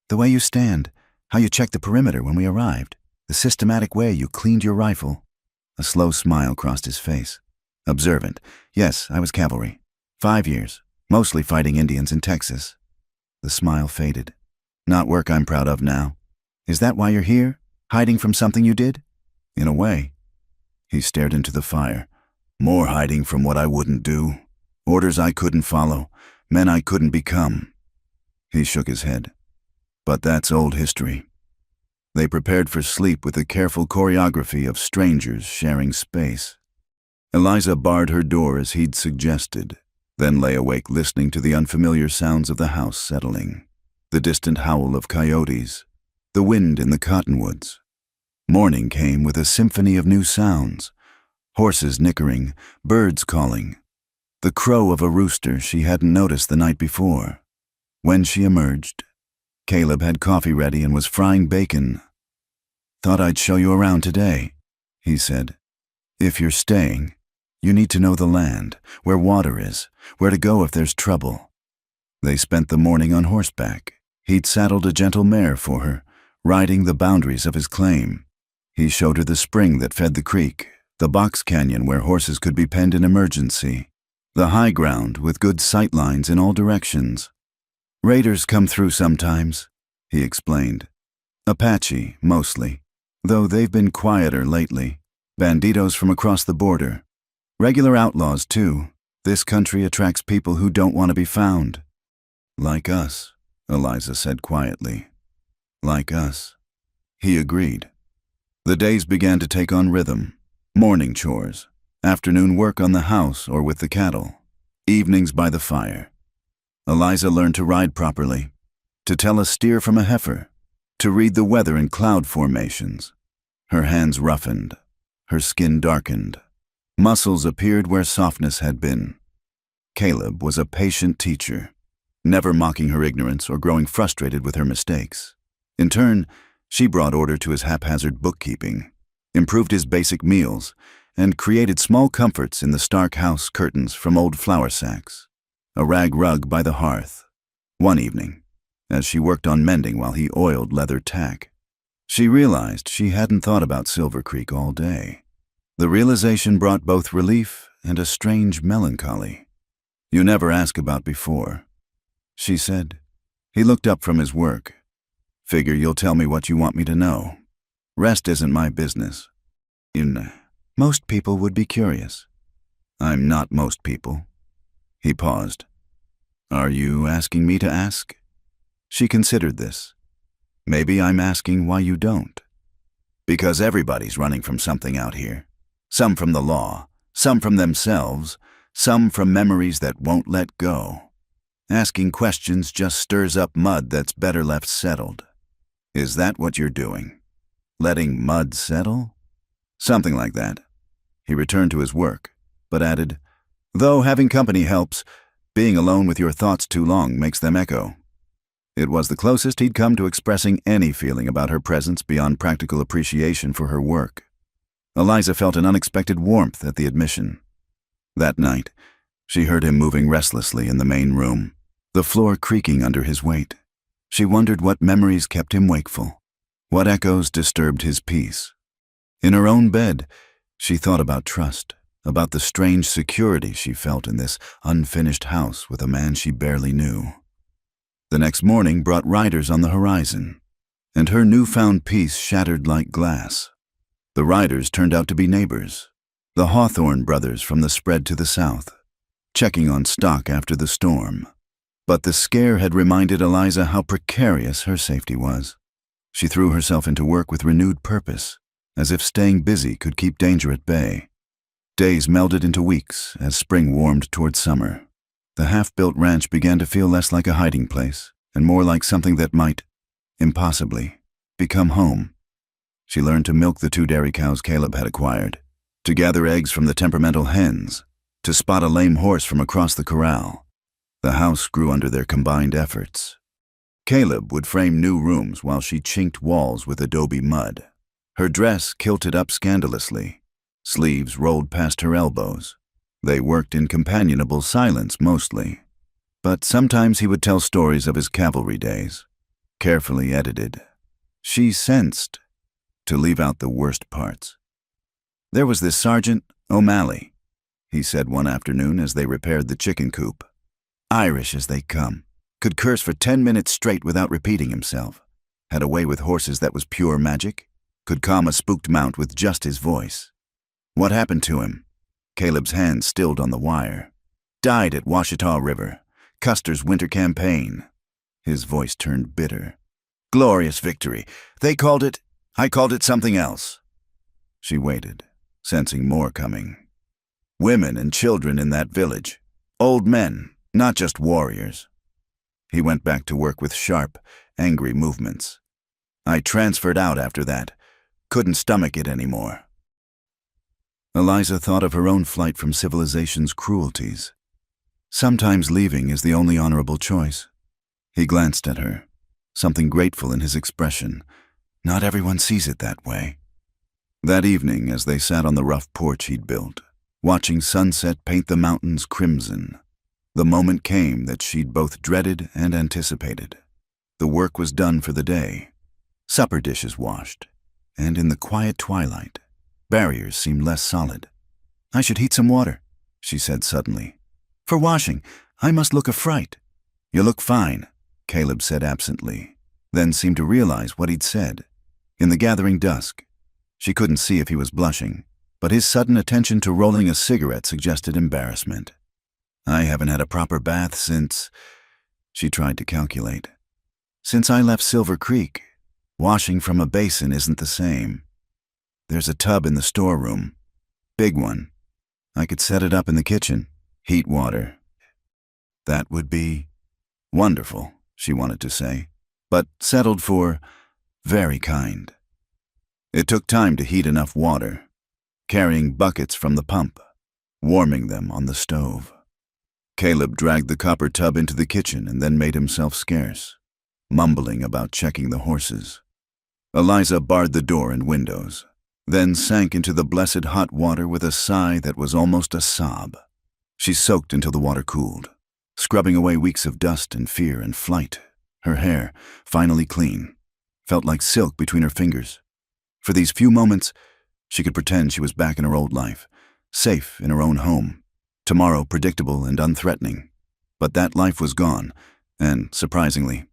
"The way you stand, how you checked the perimeter when we arrived, the systematic way you cleaned your rifle." A slow smile crossed his face. "Observant. Yes, I was cavalry. 5 years, mostly fighting Indians in Texas." The smile faded. "Not work I'm proud of now." "Is that why you're here? Hiding from something you did?" "In a way." He stared into the fire. "More hiding from what I wouldn't do. Orders I couldn't follow. Men I couldn't become." He shook his head. "But that's old history." They prepared for sleep with the careful choreography of strangers sharing space. Eliza barred her door as he'd suggested, then lay awake listening to the unfamiliar sounds of the house settling. The distant howl of coyotes, the wind in the cottonwoods. Morning came with a symphony of new sounds. Horses nickering, birds calling. The crow of a rooster she hadn't noticed the night before. When she emerged, Caleb had coffee ready and was frying bacon. "Thought I'd show you around today," he said. "If you're staying, you need to know the land, where water is, where to go if there's trouble." They spent the morning on horseback. He'd saddled a gentle mare for her, riding the boundaries of his claim. He showed her the spring that fed the creek, the box canyon where horses could be penned in emergency, the high ground with good sight lines in all directions. "Raiders come through sometimes," he explained. "Apache, mostly, though they've been quieter lately. Banditos from across the border. Regular outlaws, too. This country attracts people who don't want to be found." "Like us," Eliza said quietly. "Like us." He agreed. The days began to take on rhythm. Morning chores, afternoon work on the house or with the cattle, evenings by the fire. Eliza learned to ride properly, to tell a steer from a heifer, to read the weather in cloud formations. Her hands roughened, her skin darkened. Muscles appeared where softness had been. Caleb was a patient teacher, never mocking her ignorance or growing frustrated with her mistakes. In turn, she brought order to his haphazard bookkeeping, improved his basic meals, and created small comforts in the stark house curtains from old flour sacks, a rag rug by the hearth. One evening, as she worked on mending while he oiled leather tack, she realized she hadn't thought about Silver Creek all day. The realization brought both relief and a strange melancholy. "You never ask about before," she said. He looked up from his work. "Figure you'll tell me what you want me to know. Rest isn't my business." "Most people would be curious." "I'm not most people." He paused. "Are you asking me to ask?" She considered this. "Maybe I'm asking why you don't." "Because everybody's running from something out here. Some from the law, some from themselves, some from memories that won't let go. Asking questions just stirs up mud that's better left settled." "Is that what you're doing? Letting mud settle?" "Something like that." He returned to his work, but added, "Though having company helps, being alone with your thoughts too long makes them echo." It was the closest he'd come to expressing any feeling about her presence beyond practical appreciation for her work. Eliza felt an unexpected warmth at the admission. That night, she heard him moving restlessly in the main room, the floor creaking under his weight. She wondered what memories kept him wakeful, what echoes disturbed his peace. In her own bed, she thought about trust, about the strange security she felt in this unfinished house with a man she barely knew. The next morning brought riders on the horizon, and her newfound peace shattered like glass. The riders turned out to be neighbors, the Hawthorne brothers from the spread to the south, checking on stock after the storm. But the scare had reminded Eliza how precarious her safety was. She threw herself into work with renewed purpose, as if staying busy could keep danger at bay. Days melded into weeks as spring warmed toward summer. The half-built ranch began to feel less like a hiding place and more like something that might, impossibly, become home. She learned to milk the 2 dairy cows Caleb had acquired, to gather eggs from the temperamental hens, to spot a lame horse from across the corral. The house grew under their combined efforts. Caleb would frame new rooms while she chinked walls with adobe mud. Her dress kilted up scandalously. Sleeves rolled past her elbows. They worked in companionable silence mostly. But sometimes he would tell stories of his cavalry days, carefully edited. She sensed to leave out the worst parts. "There was this Sergeant O'Malley," he said one afternoon as they repaired the chicken coop. "Irish as they come. Could curse for 10 minutes straight without repeating himself. Had a way with horses that was pure magic. Could calm a spooked mount with just his voice." "What happened to him?" Caleb's hand stilled on the wire. "Died at Washita River. Custer's winter campaign." His voice turned bitter. "Glorious victory. I called it something else." She waited, sensing more coming. "Women and children in that village. Old men, not just warriors." He went back to work with sharp, angry movements. "I transferred out after that. Couldn't stomach it anymore." Eliza thought of her own flight from civilization's cruelties. Sometimes leaving is the only honorable choice. He glanced at her, something grateful in his expression. Not everyone sees it that way. That evening, as they sat on the rough porch he'd built, watching sunset paint the mountains crimson, the moment came that she'd both dreaded and anticipated. The work was done for the day. Supper dishes washed, and in the quiet twilight, barriers seemed less solid. "I should heat some water," she said suddenly. "For washing, I must look a fright." "You look fine," Caleb said absently, then seemed to realize what he'd said. In the gathering dusk, she couldn't see if he was blushing, but his sudden attention to rolling a cigarette suggested embarrassment. "I haven't had a proper bath since," she tried to calculate. "Since I left Silver Creek. Washing from a basin isn't the same. There's a tub in the storeroom. Big one. I could set it up in the kitchen. Heat water." "That would be wonderful," she wanted to say, but settled for very kind. It took time to heat enough water, carrying buckets from the pump, warming them on the stove. Caleb dragged the copper tub into the kitchen and then made himself scarce, mumbling about checking the horses. Eliza barred the door and windows, then sank into the blessed hot water with a sigh that was almost a sob. She soaked until the water cooled, scrubbing away weeks of dust and fear and flight. Her hair, finally clean, felt like silk between her fingers. For these few moments, she could pretend she was back in her old life, safe in her own home, tomorrow predictable and unthreatening. But that life was gone, and, surprisingly,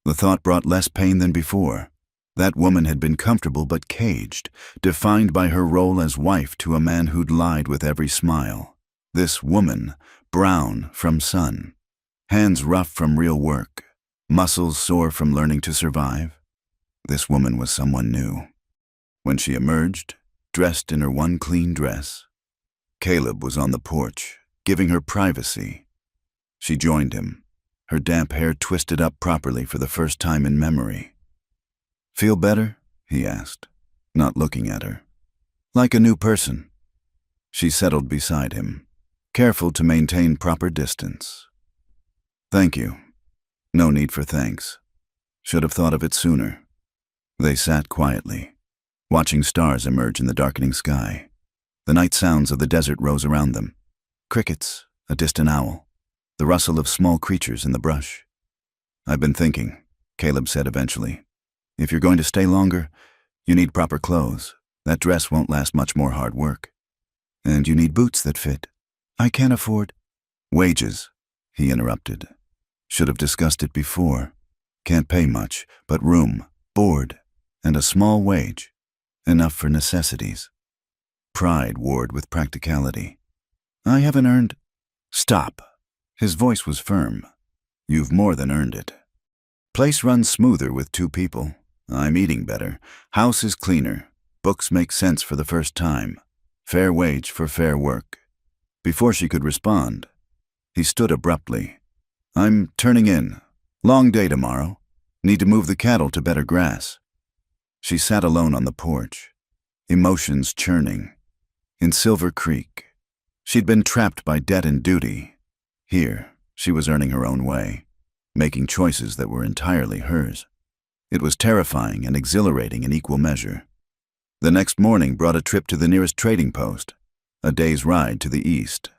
the thought brought less pain than before. That woman had been comfortable but caged, defined by her role as wife to a man who'd lied with every smile. This woman, brown from sun, hands rough from real work, muscles sore from learning to survive. This woman was someone new. When she emerged, dressed in her one clean dress, Caleb was on the porch, giving her privacy. She joined him, her damp hair twisted up properly for the first time in memory. "Feel better?" he asked, not looking at her. "Like a new person." She settled beside him, careful to maintain proper distance. "Thank you. No need for thanks. Should have thought of it sooner." They sat quietly, watching stars emerge in the darkening sky. The night sounds of the desert rose around them. Crickets, a distant owl, the rustle of small creatures in the brush. "I've been thinking," Caleb said eventually. "If you're going to stay longer, you need proper clothes. That dress won't last much more hard work. And you need boots that fit." "I can't afford—" "Wages," he interrupted. "Should have discussed it before. Can't pay much, but room, board, and a small wage. Enough for necessities." Pride warred with practicality. "I haven't earned—" "Stop." His voice was firm. "You've more than earned it. Place runs smoother with 2 people. I'm eating better. House is cleaner. Books make sense for the first time. Fair wage for fair work." Before she could respond, he stood abruptly. "I'm turning in. Long day tomorrow. Need to move the cattle to better grass." She sat alone on the porch, emotions churning. in Silver Creek. She'd been trapped by debt and duty. Here, she was earning her own way, making choices that were entirely hers. It was terrifying and exhilarating in equal measure. The next morning brought a trip to the nearest trading post, a day's ride to the east.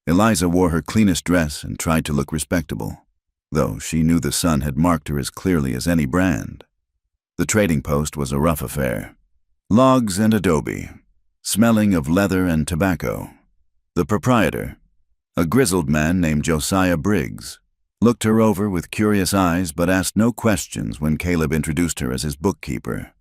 Eliza wore her cleanest dress and tried to look respectable, though she knew the sun had marked her as clearly as any brand. The trading post was a rough affair. Logs and adobe, smelling of leather and tobacco. The proprietor, a grizzled man named Josiah Briggs, looked her over with curious eyes but asked no questions when Caleb introduced her as his bookkeeper.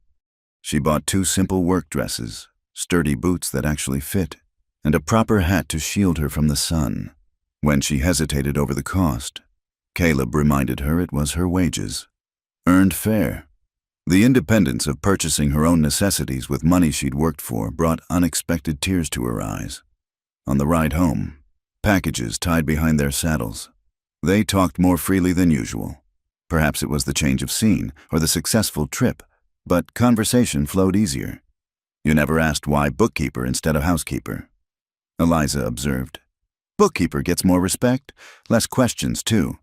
She bought 2 simple work dresses, sturdy boots that actually fit, and a proper hat to shield her from the sun. When she hesitated over the cost, Caleb reminded her it was her wages, earned fair. The independence of purchasing her own necessities with money she'd worked for brought unexpected tears to her eyes. On the ride home, packages tied behind their saddles. They talked more freely than usual. Perhaps it was the change of scene or the successful trip, but conversation flowed easier. "You never asked why bookkeeper instead of housekeeper," Eliza observed. "Bookkeeper gets more respect, less questions too."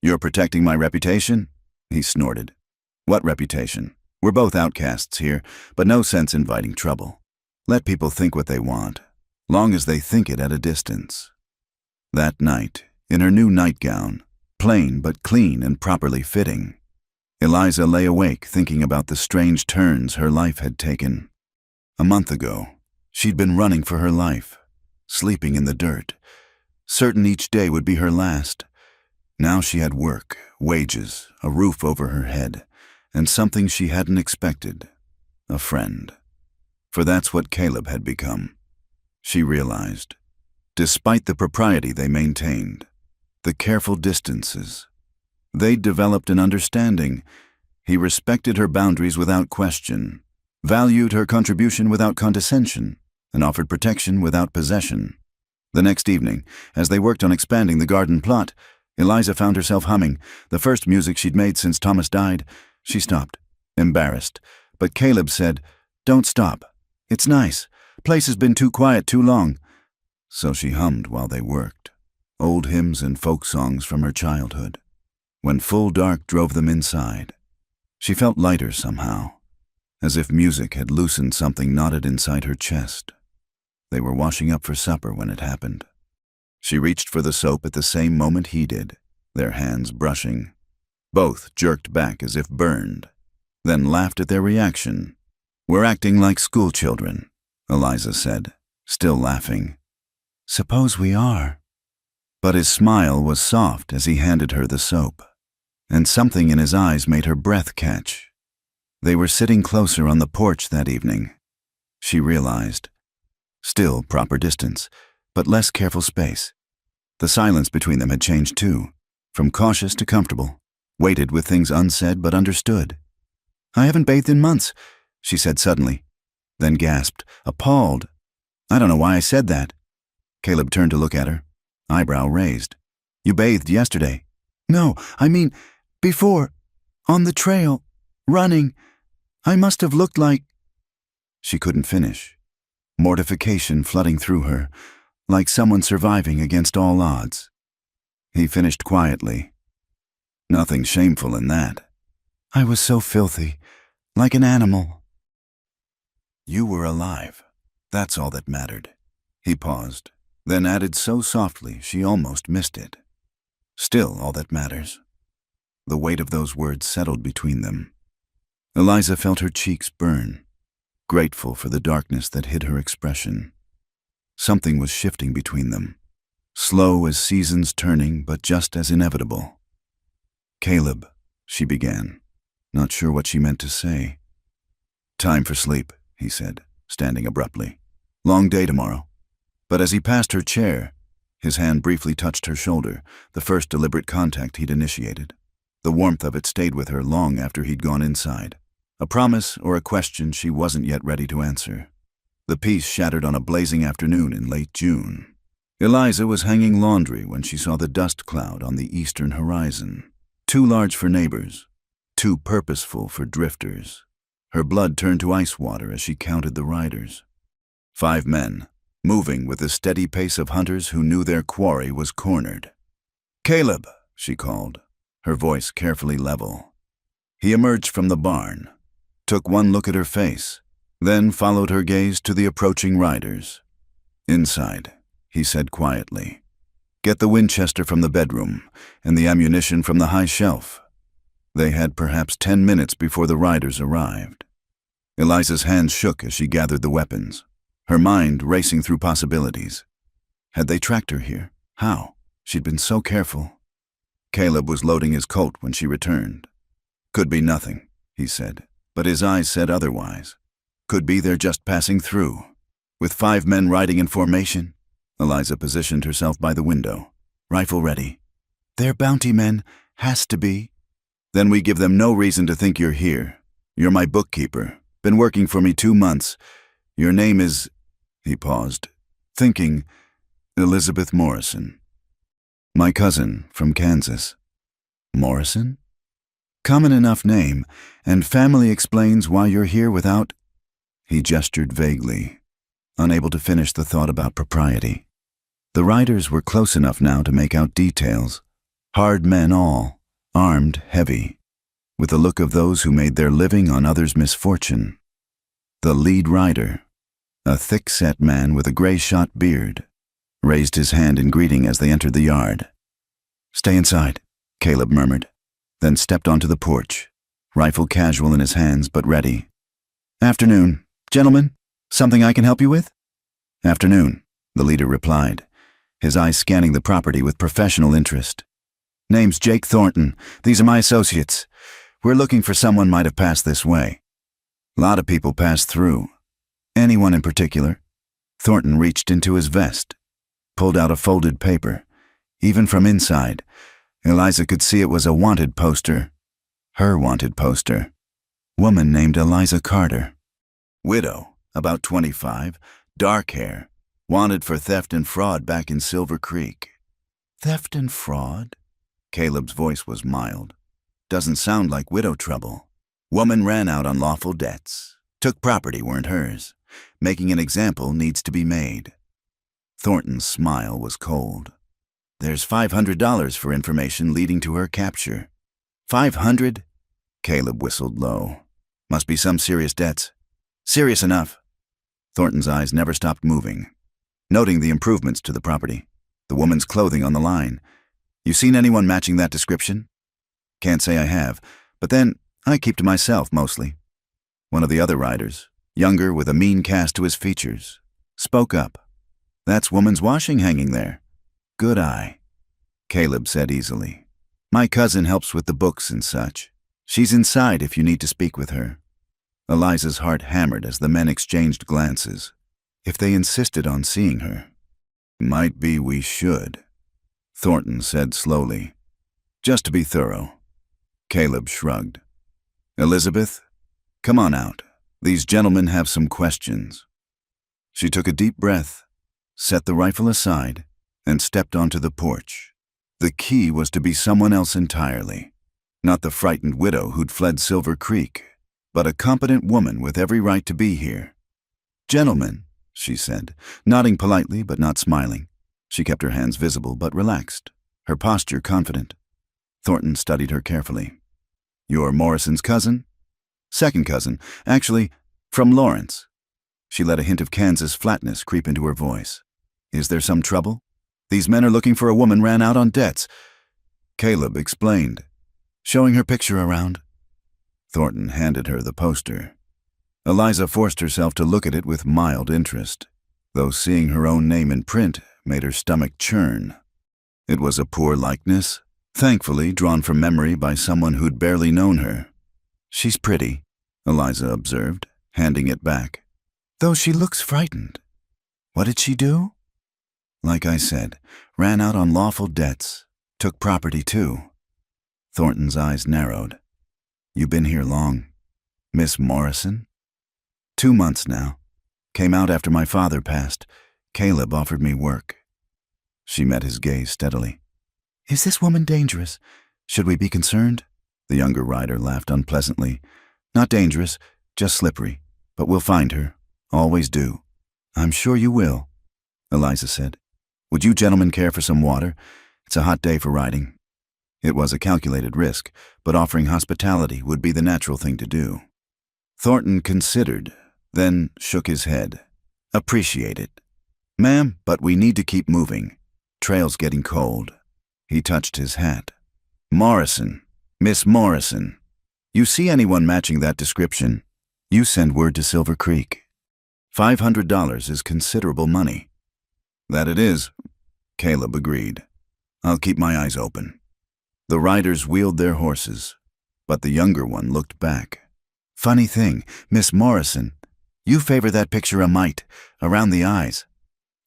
"You're protecting my reputation?" he snorted. "What reputation? We're both outcasts here, but no sense inviting trouble. Let people think what they want, long as they think it at a distance." That night, in her new nightgown, plain but clean and properly fitting, Eliza lay awake thinking about the strange turns her life had taken. A month ago, she'd been running for her life, sleeping in the dirt, certain each day would be her last. Now she had work, wages, a roof over her head, and something she hadn't expected, a friend. For that's what Caleb had become, she realized. Despite the propriety they maintained, the careful distances, they'd developed an understanding. He respected her boundaries without question, valued her contribution without condescension, and offered protection without possession. The next evening, as they worked on expanding the garden plot, Eliza found herself humming, the first music she'd made since Thomas died. She stopped, embarrassed, but Caleb said, "Don't stop. It's nice. Place has been too quiet too long." So she hummed while they worked, old hymns and folk songs from her childhood. When full dark drove them inside, she felt lighter somehow, as if music had loosened something knotted inside her chest. They were washing up for supper when it happened. She reached for the soap at the same moment he did, their hands brushing. Both jerked back as if burned, then laughed at their reaction. "We're acting like schoolchildren," Eliza said, still laughing. "Suppose we are." But his smile was soft as he handed her the soap, and something in his eyes made her breath catch. They were sitting closer on the porch that evening, she realized. Still proper distance, but less careful space. The silence between them had changed too, from cautious to comfortable, weighted with things unsaid but understood. "I haven't bathed in months," she said suddenly, then gasped, appalled. "I don't know why I said that." Caleb turned to look at her, eyebrow raised. "You bathed yesterday." "No, I mean, before, on the trail, running. I must have looked like—" She couldn't finish, mortification flooding through her, like someone surviving against all odds. He finished quietly. "Nothing shameful in that." "I was so filthy, like an animal." "You were alive. That's all that mattered." He paused, then added so softly she almost missed it. "Still all that matters." The weight of those words settled between them. Eliza felt her cheeks burn, grateful for the darkness that hid her expression. Something was shifting between them, slow as seasons turning, but just as inevitable. "Caleb," she began, not sure what she meant to say. "Time for sleep," he said, standing abruptly. "Long day tomorrow." But as he passed her chair, his hand briefly touched her shoulder, the first deliberate contact he'd initiated. The warmth of it stayed with her long after he'd gone inside. A promise or a question she wasn't yet ready to answer. The peace shattered on a blazing afternoon in late June. Eliza was hanging laundry when she saw the dust cloud on the eastern horizon. Too large for neighbors, too purposeful for drifters. Her blood turned to ice water as she counted the riders. 5 men, moving with the steady pace of hunters who knew their quarry was cornered. "Caleb," she called, her voice carefully level. He emerged from the barn, took one look at her face, then followed her gaze to the approaching riders. "Inside," he said quietly. "Get the Winchester from the bedroom and the ammunition from the high shelf." They had perhaps 10 minutes before the riders arrived. Eliza's hands shook as she gathered the weapons, her mind racing through possibilities. Had they tracked her here? How? She'd been so careful. Caleb was loading his Colt when she returned. "Could be nothing," he said, but his eyes said otherwise. "Could be they're just passing through." With 5 men riding in formation, Eliza positioned herself by the window, rifle ready. "They're bounty men, has to be." "Then we give them no reason to think you're here. You're my bookkeeper, been working for me 2 months. Your name is—" He paused, thinking, "Elizabeth Morrison. My cousin from Kansas." "Morrison? Common enough name, and family explains why you're here without—" He gestured vaguely, unable to finish the thought about propriety. The riders were close enough now to make out details. Hard men all, armed heavy, with the look of those who made their living on others' misfortune. The lead rider, a thick-set man with a gray-shot beard, raised his hand in greeting as they entered the yard. "Stay inside," Caleb murmured, then stepped onto the porch, rifle casual in his hands but ready. "Afternoon. Gentlemen, something I can help you with?" "Afternoon," the leader replied, his eyes scanning the property with professional interest. "Name's Jake Thornton. These are my associates. We're looking for someone might have passed this way." "Lot of people passed through. Anyone in particular?" Thornton reached into his vest, pulled out a folded paper. Even from inside, Eliza could see it was a wanted poster. Her wanted poster. Woman named Eliza Carter. Widow, about 25, dark hair, wanted for theft and fraud back in Silver Creek. "Theft and fraud?" Caleb's voice was mild. "Doesn't sound like widow trouble. Woman ran out on lawful debts. Took property weren't hers. Making an example needs to be made." Thornton's smile was cold. "There's $500 for information leading to her capture." "500?" Caleb whistled low. "Must be some serious debts." "Serious enough." Thornton's eyes never stopped moving, noting the improvements to the property, the woman's clothing on the line. "You seen anyone matching that description?" "Can't say I have, but then I keep to myself mostly." One of the other riders, younger with a mean cast to his features, spoke up. "That's woman's washing hanging there." "Good eye," Caleb said easily. "My cousin helps with the books and such. She's inside if you need to speak with her." Eliza's heart hammered as the men exchanged glances. If they insisted on seeing her. "Might be we should," Thornton said slowly. "Just to be thorough." Caleb shrugged. "Elizabeth, come on out. These gentlemen have some questions." She took a deep breath, set the rifle aside, and stepped onto the porch. The key was to be someone else entirely. Not the frightened widow who'd fled Silver Creek, but a competent woman with every right to be here. "Gentlemen," she said, nodding politely but not smiling. She kept her hands visible but relaxed, her posture confident. Thornton studied her carefully. "You're Morrison's cousin?" "Second cousin, actually, from Lawrence." She let a hint of Kansas flatness creep into her voice. "Is there some trouble? These men are looking for a woman ran out on debts." Caleb explained, showing her picture around. Thornton handed her the poster. Eliza forced herself to look at it with mild interest, though seeing her own name in print made her stomach churn. It was a poor likeness, thankfully drawn from memory by someone who'd barely known her. "She's pretty," Eliza observed, handing it back. "Though she looks frightened. What did she do?" "Like I said, ran out on lawful debts. Took property too." Thornton's eyes narrowed. "You been here long? Miss Morrison?" 2 months now. Came out after my father passed. Caleb offered me work." She met his gaze steadily. "Is this woman dangerous? Should we be concerned?" The younger rider laughed unpleasantly. "Not dangerous, just slippery. But we'll find her. Always do." I'm sure you will, Eliza said. Would you gentlemen care for some water? It's a hot day for riding. It was a calculated risk, but offering hospitality would be the natural thing to do. Thornton considered, then shook his head. Appreciate it. Ma'am, but we need to keep moving. Trail's getting cold. He touched his hat. Morrison, Miss Morrison. You see anyone matching that description? You send word to Silver Creek. $500 is considerable money. That it is, Caleb agreed. I'll keep my eyes open. The riders wheeled their horses, but the younger one looked back. Funny thing, Miss Morrison, you favor that picture a mite, around the eyes.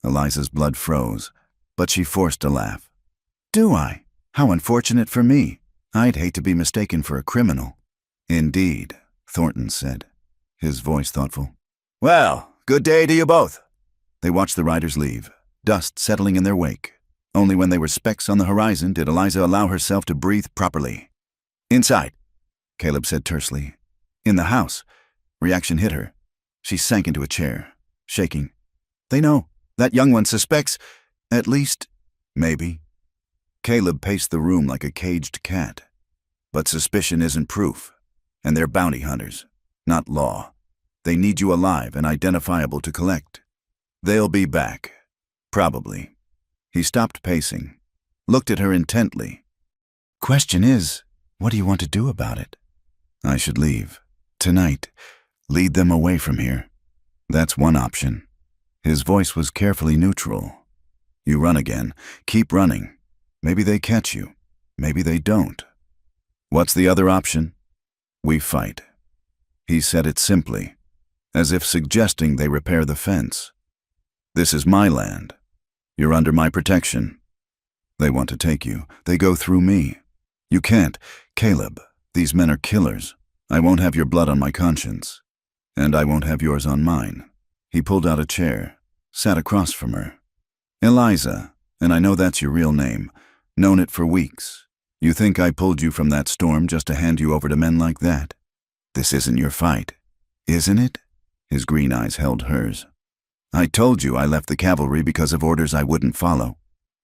Eliza's blood froze, but she forced a laugh. Do I? How unfortunate for me. I'd hate to be mistaken for a criminal. Indeed, Thornton said, his voice thoughtful. Well, good day to you both. They watched the riders leave, dust settling in their wake. Only when they were specks on the horizon did Eliza allow herself to breathe properly. Inside, Caleb said tersely. In the house. Reaction hit her. She sank into a chair, shaking. They know. That young one suspects. At least, maybe. Caleb paced the room like a caged cat. But suspicion isn't proof, and they're bounty hunters, not law. They need you alive and identifiable to collect. They'll be back. Probably. He stopped pacing, looked at her intently. Question is, what do you want to do about it? I should leave. Tonight. Lead them away from here. That's one option. His voice was carefully neutral. You run again. Keep running. Maybe they catch you. Maybe they don't. What's the other option? We fight. He said it simply, as if suggesting they repair the fence. This is my land. You're under my protection. They want to take you. They go through me. You can't. Caleb, these men are killers. I won't have your blood on my conscience. And I won't have yours on mine. He pulled out a chair, sat across from her. Eliza, and I know that's your real name. Known it for weeks. You think I pulled you from that storm just to hand you over to men like that? This isn't your fight, isn't it? His green eyes held hers. I told you I left the cavalry because of orders I wouldn't follow.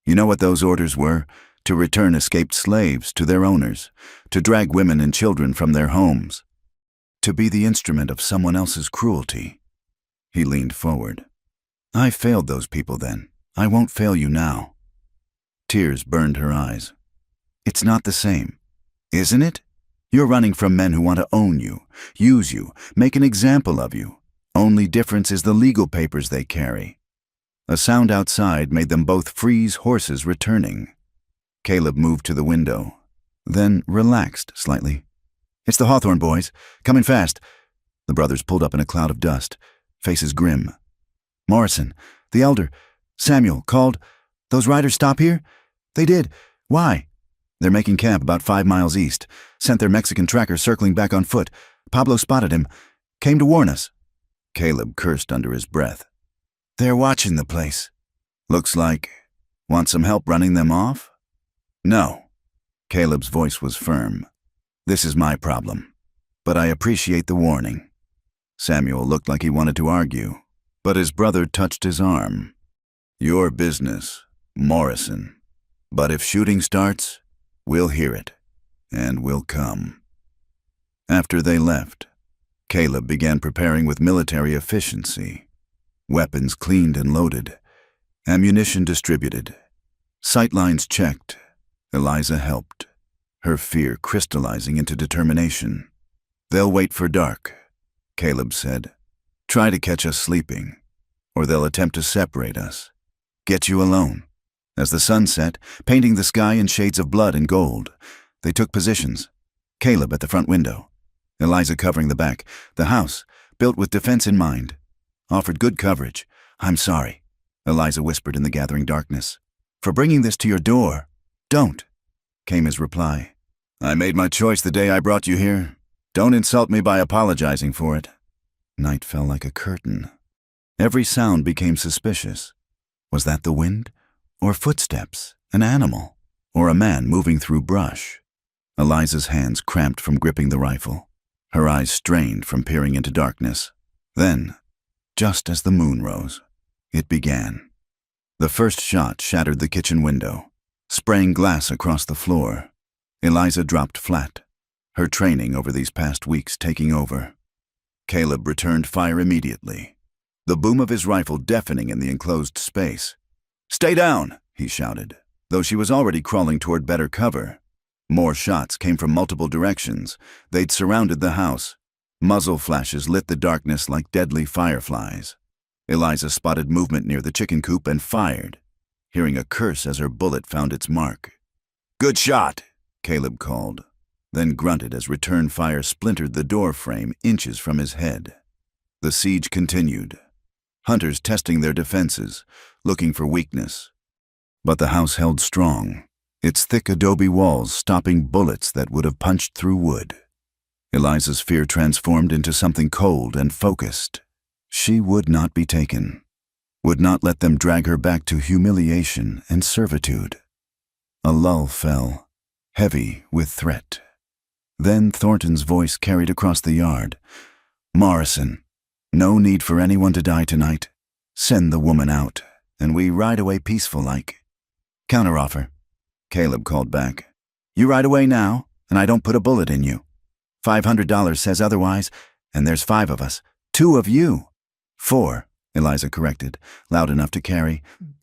You know what those orders were? To return escaped slaves to their owners, to drag women and children from their homes, to be the instrument of someone else's cruelty. He leaned forward. I failed those people then. I won't fail you now. Tears burned her eyes. It's not the same, isn't it? You're running from men who want to own you, use you, make an example of you. Only difference is the legal papers they carry. A sound outside made them both freeze, horses returning. Caleb moved to the window, then relaxed slightly. It's the Hawthorne boys, coming fast. The brothers pulled up in a cloud of dust, faces grim. Morrison, the elder, Samuel, called. Those riders stop here? They did. Why? They're making camp about 5 miles east. Sent their Mexican tracker circling back on foot. Pablo spotted him. Came to warn us. Caleb cursed under his breath. They're watching the place. Looks like. Want some help running them off? No. Caleb's voice was firm. This is my problem. But I appreciate the warning. Samuel looked like he wanted to argue, but his brother touched his arm. Your business, Morrison. But if shooting starts, we'll hear it, and we'll come. After they left, Caleb began preparing with military efficiency. Weapons cleaned and loaded, ammunition distributed, sightlines checked. Eliza helped, her fear crystallizing into determination. They'll wait for dark, Caleb said. Try to catch us sleeping, or they'll attempt to separate us. Get you alone. As the sun set, painting the sky in shades of blood and gold, they took positions. Caleb at the front window, Eliza covering the back. The house, built with defense in mind, offered good coverage. I'm sorry, Eliza whispered in the gathering darkness. For bringing this to your door. Don't, came his reply. I made my choice the day I brought you here. Don't insult me by apologizing for it. Night fell like a curtain. Every sound became suspicious. Was that the wind? Or footsteps, an animal, or a man moving through brush? Eliza's hands cramped from gripping the rifle, her eyes strained from peering into darkness. Then, just as the moon rose, It began. The first shot shattered the kitchen window, spraying glass across the floor. Eliza dropped flat, her training over these past weeks taking over. Caleb returned fire immediately, the boom of his rifle deafening in the enclosed space. "Stay down!" he shouted, though she was already crawling toward better cover. More shots came from multiple directions. They'd surrounded the house. Muzzle flashes lit the darkness like deadly fireflies. Eliza spotted movement near the chicken coop and fired, hearing a curse as her bullet found its mark. "Good shot," Caleb called, then grunted as return fire splintered the door frame inches from his head. The siege continued, hunters testing their defenses, looking for weakness. But the house held strong, its thick adobe walls stopping bullets that would have punched through wood. Eliza's fear transformed into something cold and focused. She would not be taken, would not let them drag her back to humiliation and servitude. A lull fell, heavy with threat. Then Thornton's voice carried across the yard. "Morrison, no need for anyone to die tonight. Send the woman out, and we ride away peaceful like." "Counteroffer," Caleb called back. "You ride away now, and I don't put a bullet in you. $500 says otherwise, and there's 5 of us. 2 of you." "4, Eliza corrected, loud enough to carry.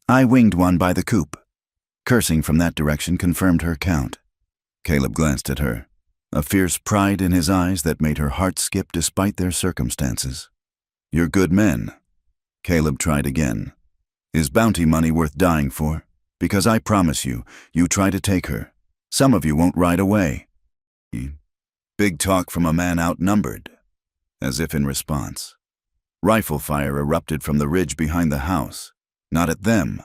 "I winged one by the coop." Cursing from that direction confirmed her count. Caleb glanced at her, a fierce pride in his eyes that made her heart skip despite their circumstances. "You're good men." Caleb tried again. "Is bounty money worth dying for? Because I promise you, you try to take her, some of you won't ride away." Big talk from a man outnumbered. As if in response, rifle fire erupted from the ridge behind the house, not at them,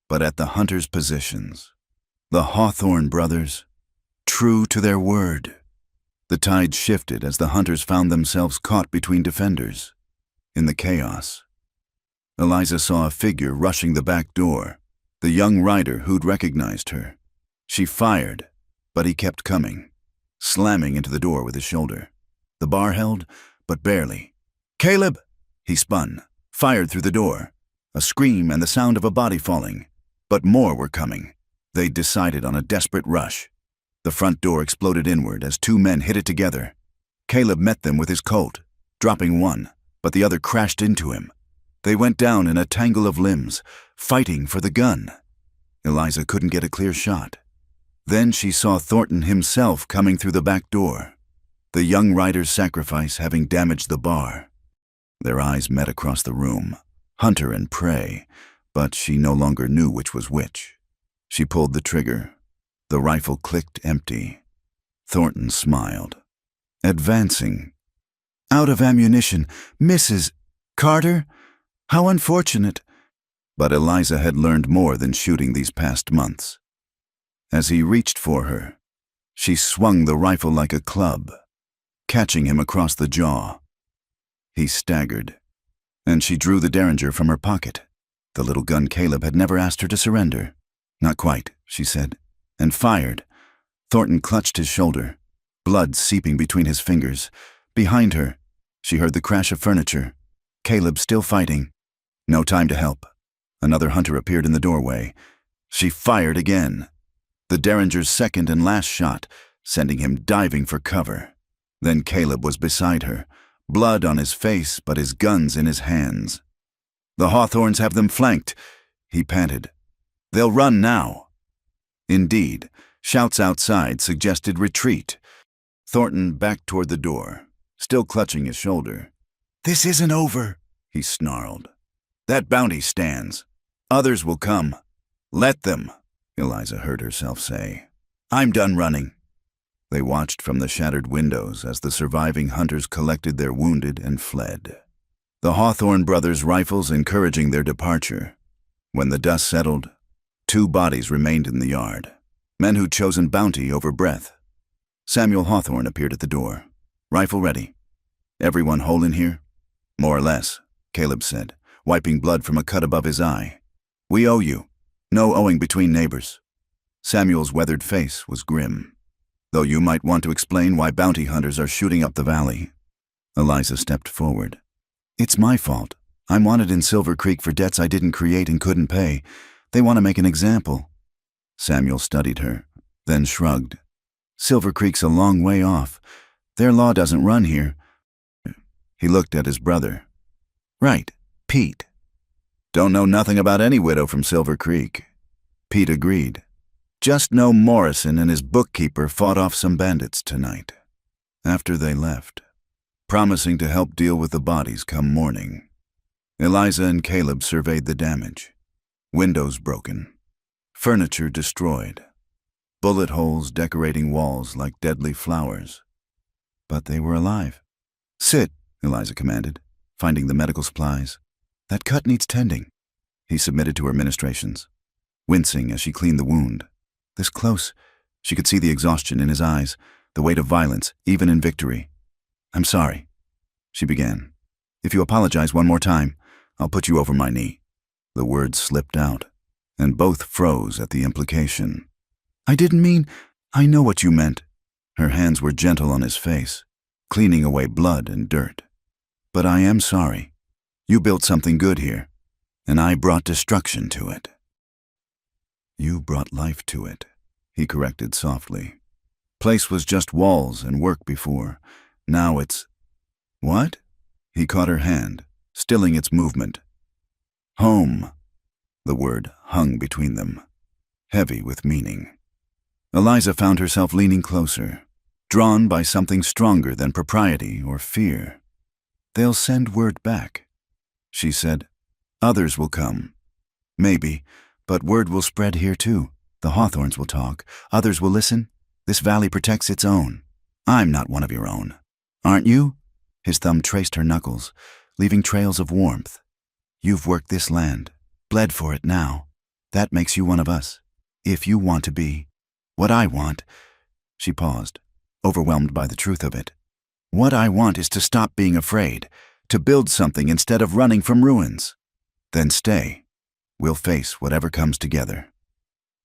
but at the hunters' positions. The Hawthorne brothers, true to their word. The tide shifted as the hunters found themselves caught between defenders. In the chaos, Eliza saw a figure rushing the back door, the young rider who'd recognized her. She fired, but he kept coming, slamming into the door with his shoulder. The bar held, but barely. "Caleb!" He spun, fired through the door. A scream and the sound of a body falling. But more were coming. They'd decided on a desperate rush. The front door exploded inward as 2 men hit it together. Caleb met them with his Colt, dropping one, but the other crashed into him. They went down in a tangle of limbs, fighting for the gun. Eliza couldn't get a clear shot. Then she saw Thornton himself coming through the back door, the young rider's sacrifice having damaged the bar. Their eyes met across the room, hunter and prey, but she no longer knew which was which. She pulled the trigger. The rifle clicked empty. Thornton smiled. "Advancing. Out of ammunition. Mrs. Carter? How unfortunate." But Eliza had learned more than shooting these past months. As he reached for her, she swung the rifle like a club, catching him across the jaw. He staggered, and she drew the Derringer from her pocket, the little gun Caleb had never asked her to surrender. "Not quite," she said, and fired. Thornton clutched his shoulder, blood seeping between his fingers. Behind her, she heard the crash of furniture. Caleb still fighting. No time to help. Another hunter appeared in the doorway. She fired again. The Derringer's second and last shot, sending him diving for cover. Then Caleb was beside her, blood on his face but his guns in his hands. "The Hawthorns have them flanked," he panted. "They'll run now." Indeed, shouts outside suggested retreat. Thornton backed toward the door, still clutching his shoulder. "This isn't over," he snarled. "That bounty stands. Others will come. Let them," Eliza heard herself say. "I'm done running." They watched from the shattered windows as the surviving hunters collected their wounded and fled. The Hawthorne brothers' rifles encouraging their departure. When the dust settled, 2 bodies remained in the yard, men who'd chosen bounty over breath. Samuel Hawthorne appeared at the door, rifle ready. "Everyone whole in here?" "More or less," Caleb said, wiping blood from a cut above his eye. "We owe you. No owing between neighbors." Samuel's weathered face was grim. "Though you might want to explain why bounty hunters are shooting up the valley." Eliza stepped forward. "It's my fault. I'm wanted in Silver Creek for debts I didn't create and couldn't pay. They want to make an example." Samuel studied her, then shrugged. "Silver Creek's a long way off. Their law doesn't run here." He looked at his brother. "Right, Pete. Don't know nothing about any widow from Silver Creek." Pete agreed. "Just know Morrison and his bookkeeper fought off some bandits tonight." After they left, promising to help deal with the bodies come morning, Eliza and Caleb surveyed the damage. Windows broken, furniture destroyed, bullet holes decorating walls like deadly flowers. But they were alive. "Sit," Eliza commanded, finding the medical supplies. "That cut needs tending." He submitted to her ministrations, wincing as she cleaned the wound. This close, she could see the exhaustion in his eyes, the weight of violence, even in victory. "I'm sorry," she began. "If you apologize one more time, I'll put you over my knee." The words slipped out, and both froze at the implication. "I didn't mean—" "I know what you meant." Her hands were gentle on his face, cleaning away blood and dirt. "But I am sorry. You built something good here, and I brought destruction to it." "You brought life to it," he corrected softly. "Place was just walls and work before. Now it's—" "What?" He caught her hand, stilling its movement. "Home." The word hung between them, heavy with meaning. Eliza found herself leaning closer, drawn by something stronger than propriety or fear. "They'll send word back," she said. "Others will come. Maybe, but word will spread here too. The Hawthorns will talk. Others will listen. This valley protects its own. I'm not one of your own. Aren't you?" His thumb traced her knuckles, leaving trails of warmth. "You've worked this land, bled for it now. That makes you one of us. If you want to be. What I want—" She paused, overwhelmed by the truth of it. "What I want is to stop being afraid, to build something instead of running from ruins. Then stay. We'll face whatever comes together."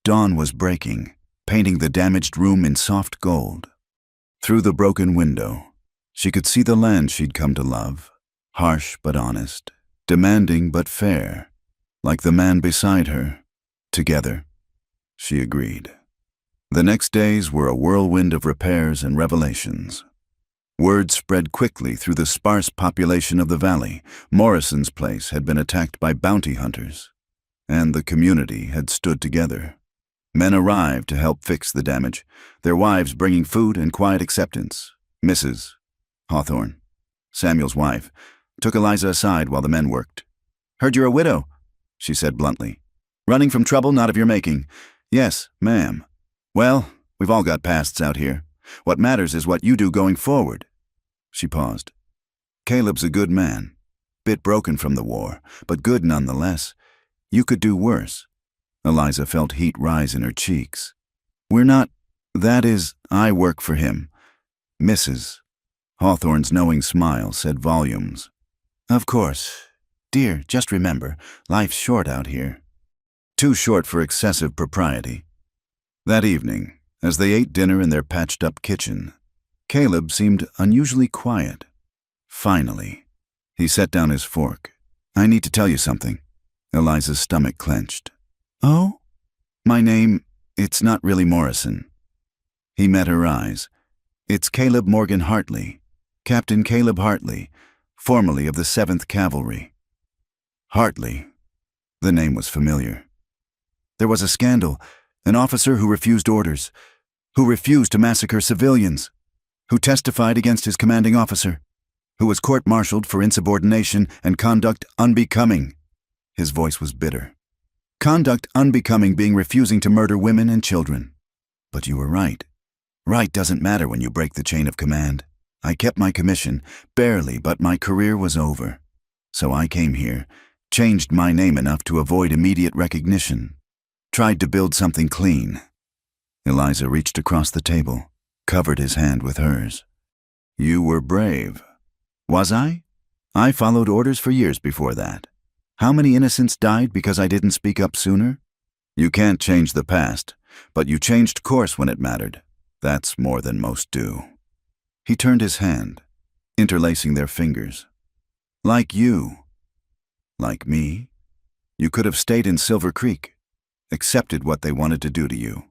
Dawn was breaking, painting the damaged room in soft gold. Through the broken window, she could see the land she'd come to love, harsh but honest, demanding but fair, like the man beside her. Together, she agreed. The next days were a whirlwind of repairs and revelations. Word spread quickly through the sparse population of the valley. Morrison's place had been attacked by bounty hunters, and the community had stood together. Men arrived to help fix the damage, their wives bringing food and quiet acceptance. Mrs. Hawthorne, Samuel's wife, took Eliza aside while the men worked. "Heard you're a widow," she said bluntly. "Running from trouble not of your making." "Yes, ma'am." "Well, we've all got pasts out here. What matters is what you do going forward." She paused. "Caleb's a good man. Bit broken from the war, but good nonetheless. You could do worse." Eliza felt heat rise in her cheeks. "We're not— That is, I work for him." Mrs. Hawthorne's knowing smile said volumes. "Of course. Dear, just remember, life's short out here." Too short for excessive propriety. That evening, as they ate dinner in their patched-up kitchen, Caleb seemed unusually quiet. Finally, he set down his fork. "I need to tell you something." Eliza's stomach clenched. "Oh?" "My name, it's not really Morrison." He met her eyes. "It's Caleb Morgan Hartley, Captain Caleb Hartley, formerly of the 7th Cavalry." Hartley. The name was familiar. "There was a scandal, an officer who refused orders, who refused to massacre civilians, who testified against his commanding officer, who was court-martialed for insubordination and conduct unbecoming." His voice was bitter. "Conduct unbecoming being refusing to murder women and children. But you were right. Right doesn't matter when you break the chain of command. I kept my commission, barely, but my career was over. So I came here, changed my name enough to avoid immediate recognition. Tried to build something clean." Eliza reached across the table, covered his hand with hers. "You were brave." "Was I? I followed orders for years before that. How many innocents died because I didn't speak up sooner? You can't change the past, but you changed course when it mattered. That's more than most do." He turned his hand, interlacing their fingers. "Like you." Like me, you could have stayed in Silver Creek, accepted what they wanted to do to you.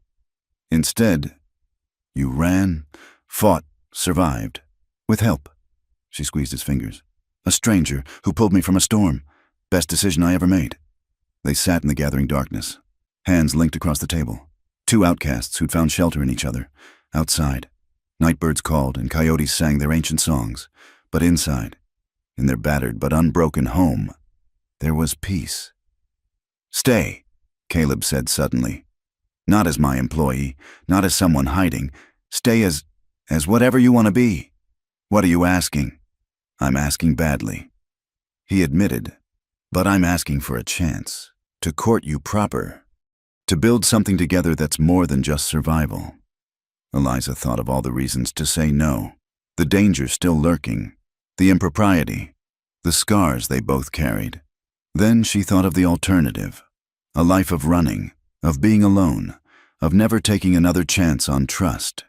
Instead, you ran, fought, survived. With help. She squeezed his fingers. A stranger who pulled me from a storm. Best decision I ever made. They sat in the gathering darkness, hands linked across the table. Two outcasts who'd found shelter in each other. Outside, nightbirds called and coyotes sang their ancient songs. But inside, in their battered but unbroken home, there was peace. Stay, Caleb said suddenly. Not as my employee, not as someone hiding. Stay as whatever you want to be. What are you asking? I'm asking badly. He admitted, but I'm asking for a chance. To court you proper. To build something together that's more than just survival. Eliza thought of all the reasons to say no. The danger still lurking. The impropriety. The scars they both carried. Then she thought of the alternative. A life of running, of being alone, of never taking another chance on trust.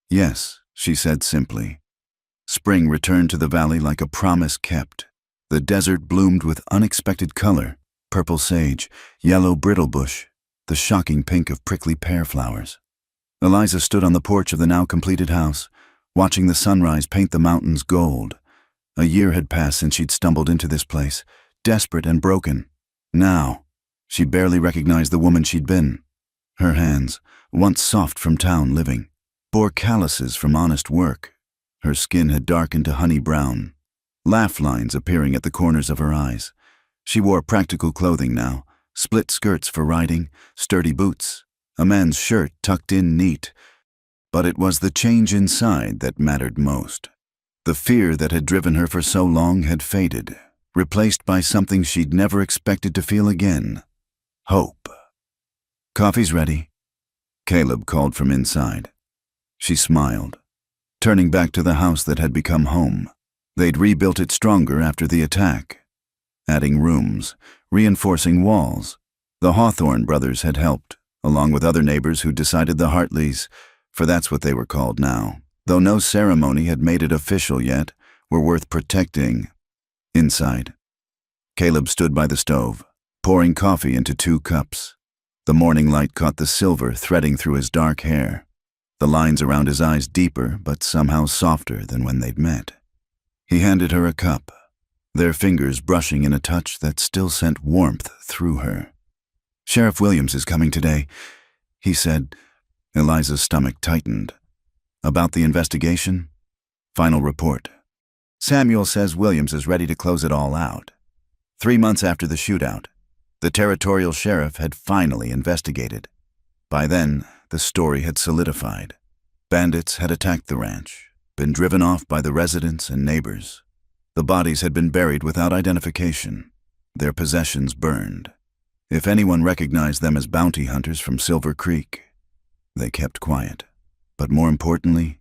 Yes, she said simply. Spring returned to the valley like a promise kept. The desert bloomed with unexpected color, purple sage, yellow brittlebush, the shocking pink of prickly pear flowers. Eliza stood on the porch of the now completed house, watching the sunrise paint the mountains gold. A year had passed since she'd stumbled into this place, desperate and broken. Now, she barely recognized the woman she'd been. Her hands, once soft from town living, bore calluses from honest work. Her skin had darkened to honey brown, laugh lines appearing at the corners of her eyes. She wore practical clothing now, split skirts for riding, sturdy boots, a man's shirt tucked in neat. But it was the change inside that mattered most. The fear that had driven her for so long had faded, replaced by something she'd never expected to feel again. Hope. Coffee's ready, Caleb called from inside. She smiled, turning back to the house that had become home. They'd rebuilt it stronger after the attack, adding rooms, reinforcing walls. The Hawthorne brothers had helped, along with other neighbors who decided the Hartleys, for that's what they were called now, though no ceremony had made it official yet, were worth protecting. Inside, Caleb stood by the stove, pouring coffee into 2 cups. The morning light caught the silver threading through his dark hair, the lines around his eyes deeper but somehow softer than when they'd met. He handed her a cup, their fingers brushing in a touch that still sent warmth through her. Sheriff Williams is coming today, he said. Eliza's stomach tightened. About the investigation? Final report. Samuel says Williams is ready to close it all out. 3 months after the shootout, the territorial sheriff had finally investigated. By then, the story had solidified. Bandits had attacked the ranch, been driven off by the residents and neighbors. The bodies had been buried without identification, their possessions burned. If anyone recognized them as bounty hunters from Silver Creek, they kept quiet. But more importantly,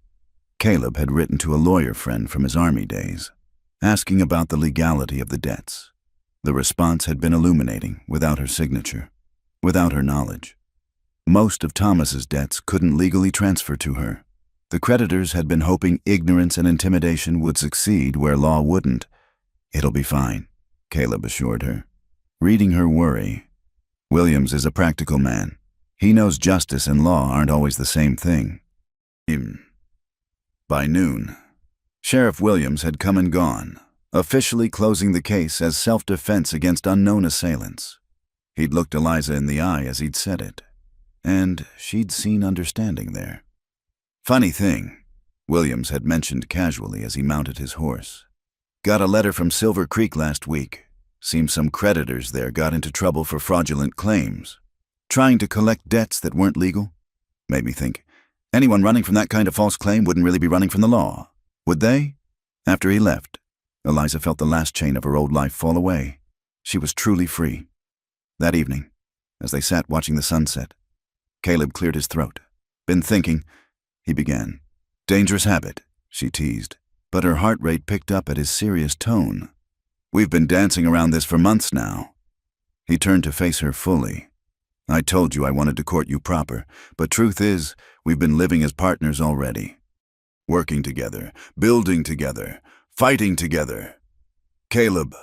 Caleb had written to a lawyer friend from his Army days, asking about the legality of the debts. The response had been illuminating without her signature, without her knowledge. Most of Thomas's debts couldn't legally transfer to her. The creditors had been hoping ignorance and intimidation would succeed where law wouldn't. It'll be fine, Caleb assured her, reading her worry. Williams is a practical man. He knows justice and law aren't always the same thing. By noon, Sheriff Williams had come and gone, officially closing the case as self-defense against unknown assailants. He'd looked Eliza in the eye as he'd said it, and she'd seen understanding there. Funny thing, Williams had mentioned casually as he mounted his horse. Got a letter from Silver Creek last week. Seems some creditors there got into trouble for fraudulent claims, trying to collect debts that weren't legal. Made me think, anyone running from that kind of false claim wouldn't really be running from the law, would they? After he left, Eliza felt the last chain of her old life fall away. She was truly free. That evening, as they sat watching the sunset, Caleb cleared his throat. Been thinking, he began. Dangerous habit, she teased, but her heart rate picked up at his serious tone. We've been dancing around this for months now. He turned to face her fully. I told you I wanted to court you proper, but truth is, we've been living as partners already. Working together, building together, fighting together. Caleb,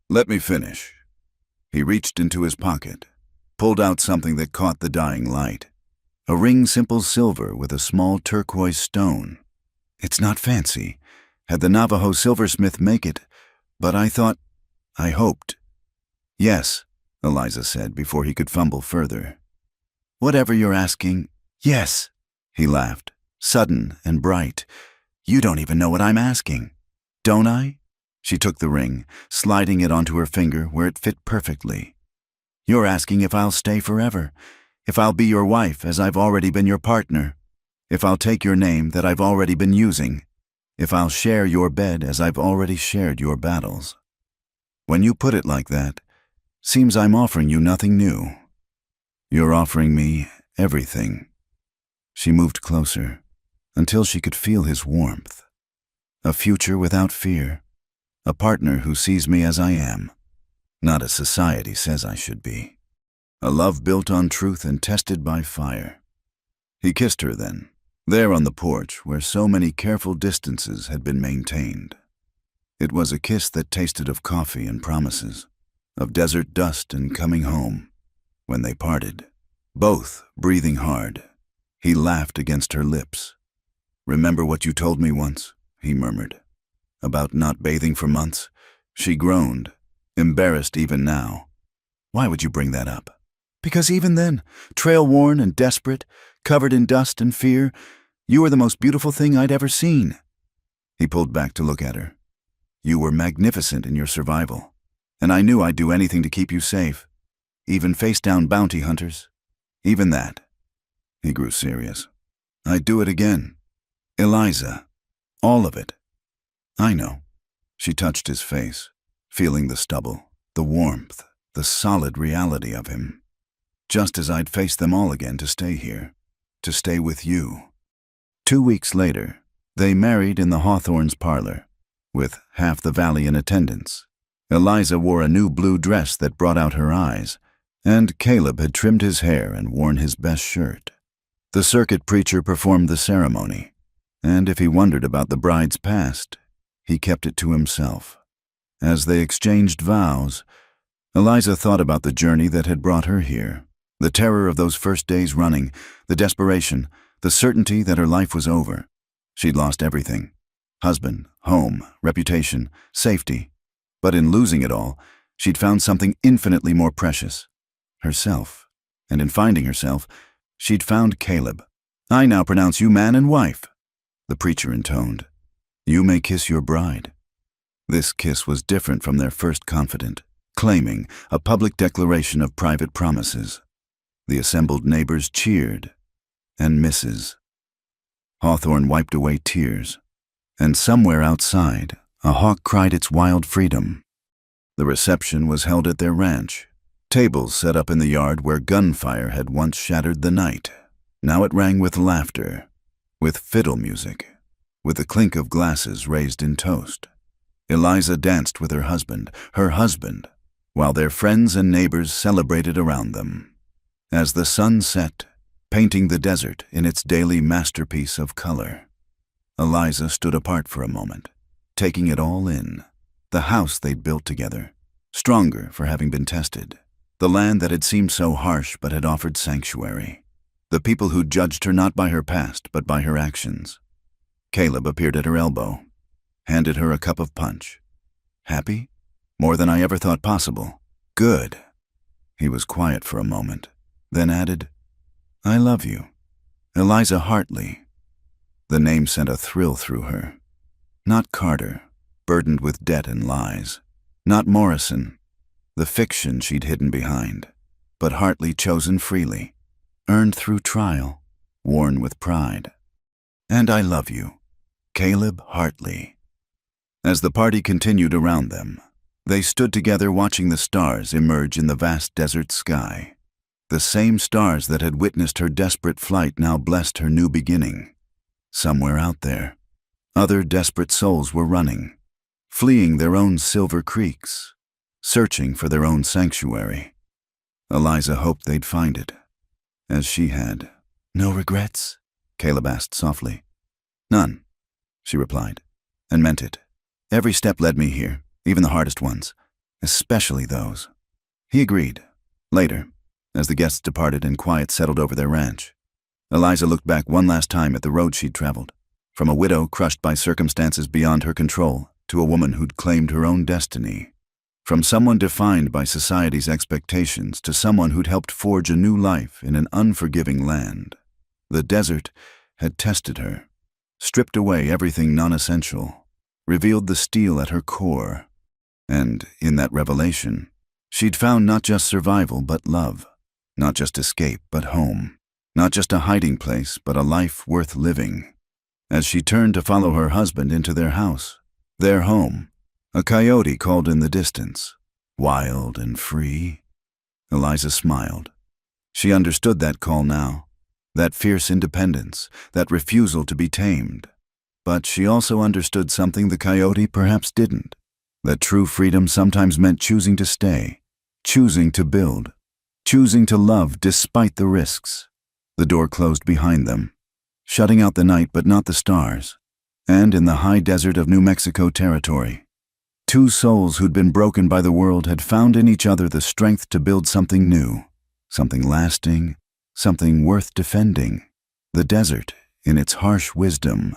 let me finish. He reached into his pocket, pulled out something that caught the dying light. A ring, simple silver with a small turquoise stone. It's not fancy. Had the Navajo silversmith make it, but I hoped. Yes, Eliza said before he could fumble further. Whatever you're asking, yes, he laughed, sudden and bright. You don't even know what I'm asking. Don't I? She took the ring, sliding it onto her finger where it fit perfectly. You're asking if I'll stay forever, if I'll be your wife as I've already been your partner, if I'll take your name that I've already been using, if I'll share your bed as I've already shared your battles. When you put it like that, seems I'm offering you nothing new. You're offering me everything. She moved closer, until she could feel his warmth. A future without fear. A partner who sees me as I am, not as society says I should be. A love built on truth and tested by fire. He kissed her then, there on the porch where so many careful distances had been maintained. It was a kiss that tasted of coffee and promises, of desert dust and coming home. When they parted, both breathing hard, he laughed against her lips. Remember what you told me once, he murmured. About not bathing for months? She groaned, embarrassed even now. Why would you bring that up? Because even then, trail-worn and desperate, covered in dust and fear, you were the most beautiful thing I'd ever seen. He pulled back to look at her. You were magnificent in your survival, and I knew I'd do anything to keep you safe, even face down bounty hunters. Even that. He grew serious. I'd do it again. Eliza. All of it. I know. She touched his face, feeling the stubble, the warmth, the solid reality of him. Just as I'd face them all again to stay here, to stay with you. 2 weeks later, they married in the Hawthorne's parlor, with half the valley in attendance. Eliza wore a new blue dress that brought out her eyes, and Caleb had trimmed his hair and worn his best shirt. The circuit preacher performed the ceremony, and if he wondered about the bride's past, he kept it to himself. As they exchanged vows, Eliza thought about the journey that had brought her here, the terror of those first days running, the desperation, the certainty that her life was over. She'd lost everything: husband, home, reputation, safety. But in losing it all, she'd found something infinitely more precious: herself. And in finding herself, she'd found Caleb. I now pronounce you man and wife, the preacher intoned. You may kiss your bride. This kiss was different from their first confidant, claiming a public declaration of private promises. The assembled neighbors cheered, and Mrs. Hawthorne wiped away tears, and somewhere outside, a hawk cried its wild freedom. The reception was held at their ranch, tables set up in the yard where gunfire had once shattered the night. Now it rang with laughter, with fiddle music, with the clink of glasses raised in toast. Eliza danced with her husband, while their friends and neighbors celebrated around them. As the sun set, painting the desert in its daily masterpiece of color, Eliza stood apart for a moment, taking it all in. The house they'd built together, stronger for having been tested. The land that had seemed so harsh but had offered sanctuary. The people who judged her not by her past but by her actions. Caleb appeared at her elbow, handed her a cup of punch. Happy? More than I ever thought possible. Good. He was quiet for a moment, then added, I love you. Eliza Hartley. The name sent a thrill through her. Not Carter, burdened with debt and lies. Not Morrison, the fiction she'd hidden behind. But Hartley chosen freely, earned through trial, worn with pride. And I love you, Caleb Hartley. As the party continued around them, they stood together watching the stars emerge in the vast desert sky. The same stars that had witnessed her desperate flight now blessed her new beginning. Somewhere out there, other desperate souls were running, fleeing their own silver creeks, searching for their own sanctuary. Eliza hoped they'd find it, as she had. No regrets? Caleb asked softly. None, she replied, and meant it. Every step led me here, even the hardest ones, especially those. He agreed. Later, as the guests departed and quiet settled over their ranch, Eliza looked back one last time at the road she'd traveled, from a widow crushed by circumstances beyond her control to a woman who'd claimed her own destiny. From someone defined by society's expectations to someone who'd helped forge a new life in an unforgiving land. The desert had tested her, stripped away everything non-essential, revealed the steel at her core. And in that revelation, she'd found not just survival but love, not just escape but home, not just a hiding place but a life worth living. As she turned to follow her husband into their house, their home, a coyote called in the distance, wild and free. Eliza smiled. She understood that call now, that fierce independence, that refusal to be tamed. But she also understood something the coyote perhaps didn't, that true freedom sometimes meant choosing to stay, choosing to build, choosing to love despite the risks. The door closed behind them, shutting out the night but not the stars. And in the high desert of New Mexico territory, two souls who'd been broken by the world had found in each other the strength to build something new, something lasting, something worth defending. The desert, in its harsh wisdom,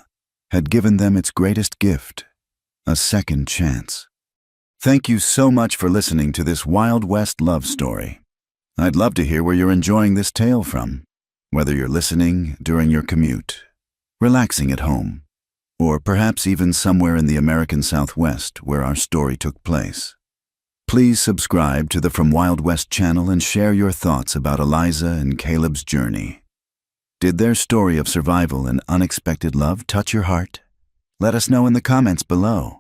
had given them its greatest gift, a second chance. Thank you so much for listening to this Wild West love story. I'd love to hear where you're enjoying this tale from, whether you're listening during your commute, relaxing at home, or perhaps even somewhere in the American Southwest where our story took place. Please subscribe to the From Wild West channel and share your thoughts about Eliza and Caleb's journey. Did their story of survival and unexpected love touch your heart? Let us know in the comments below.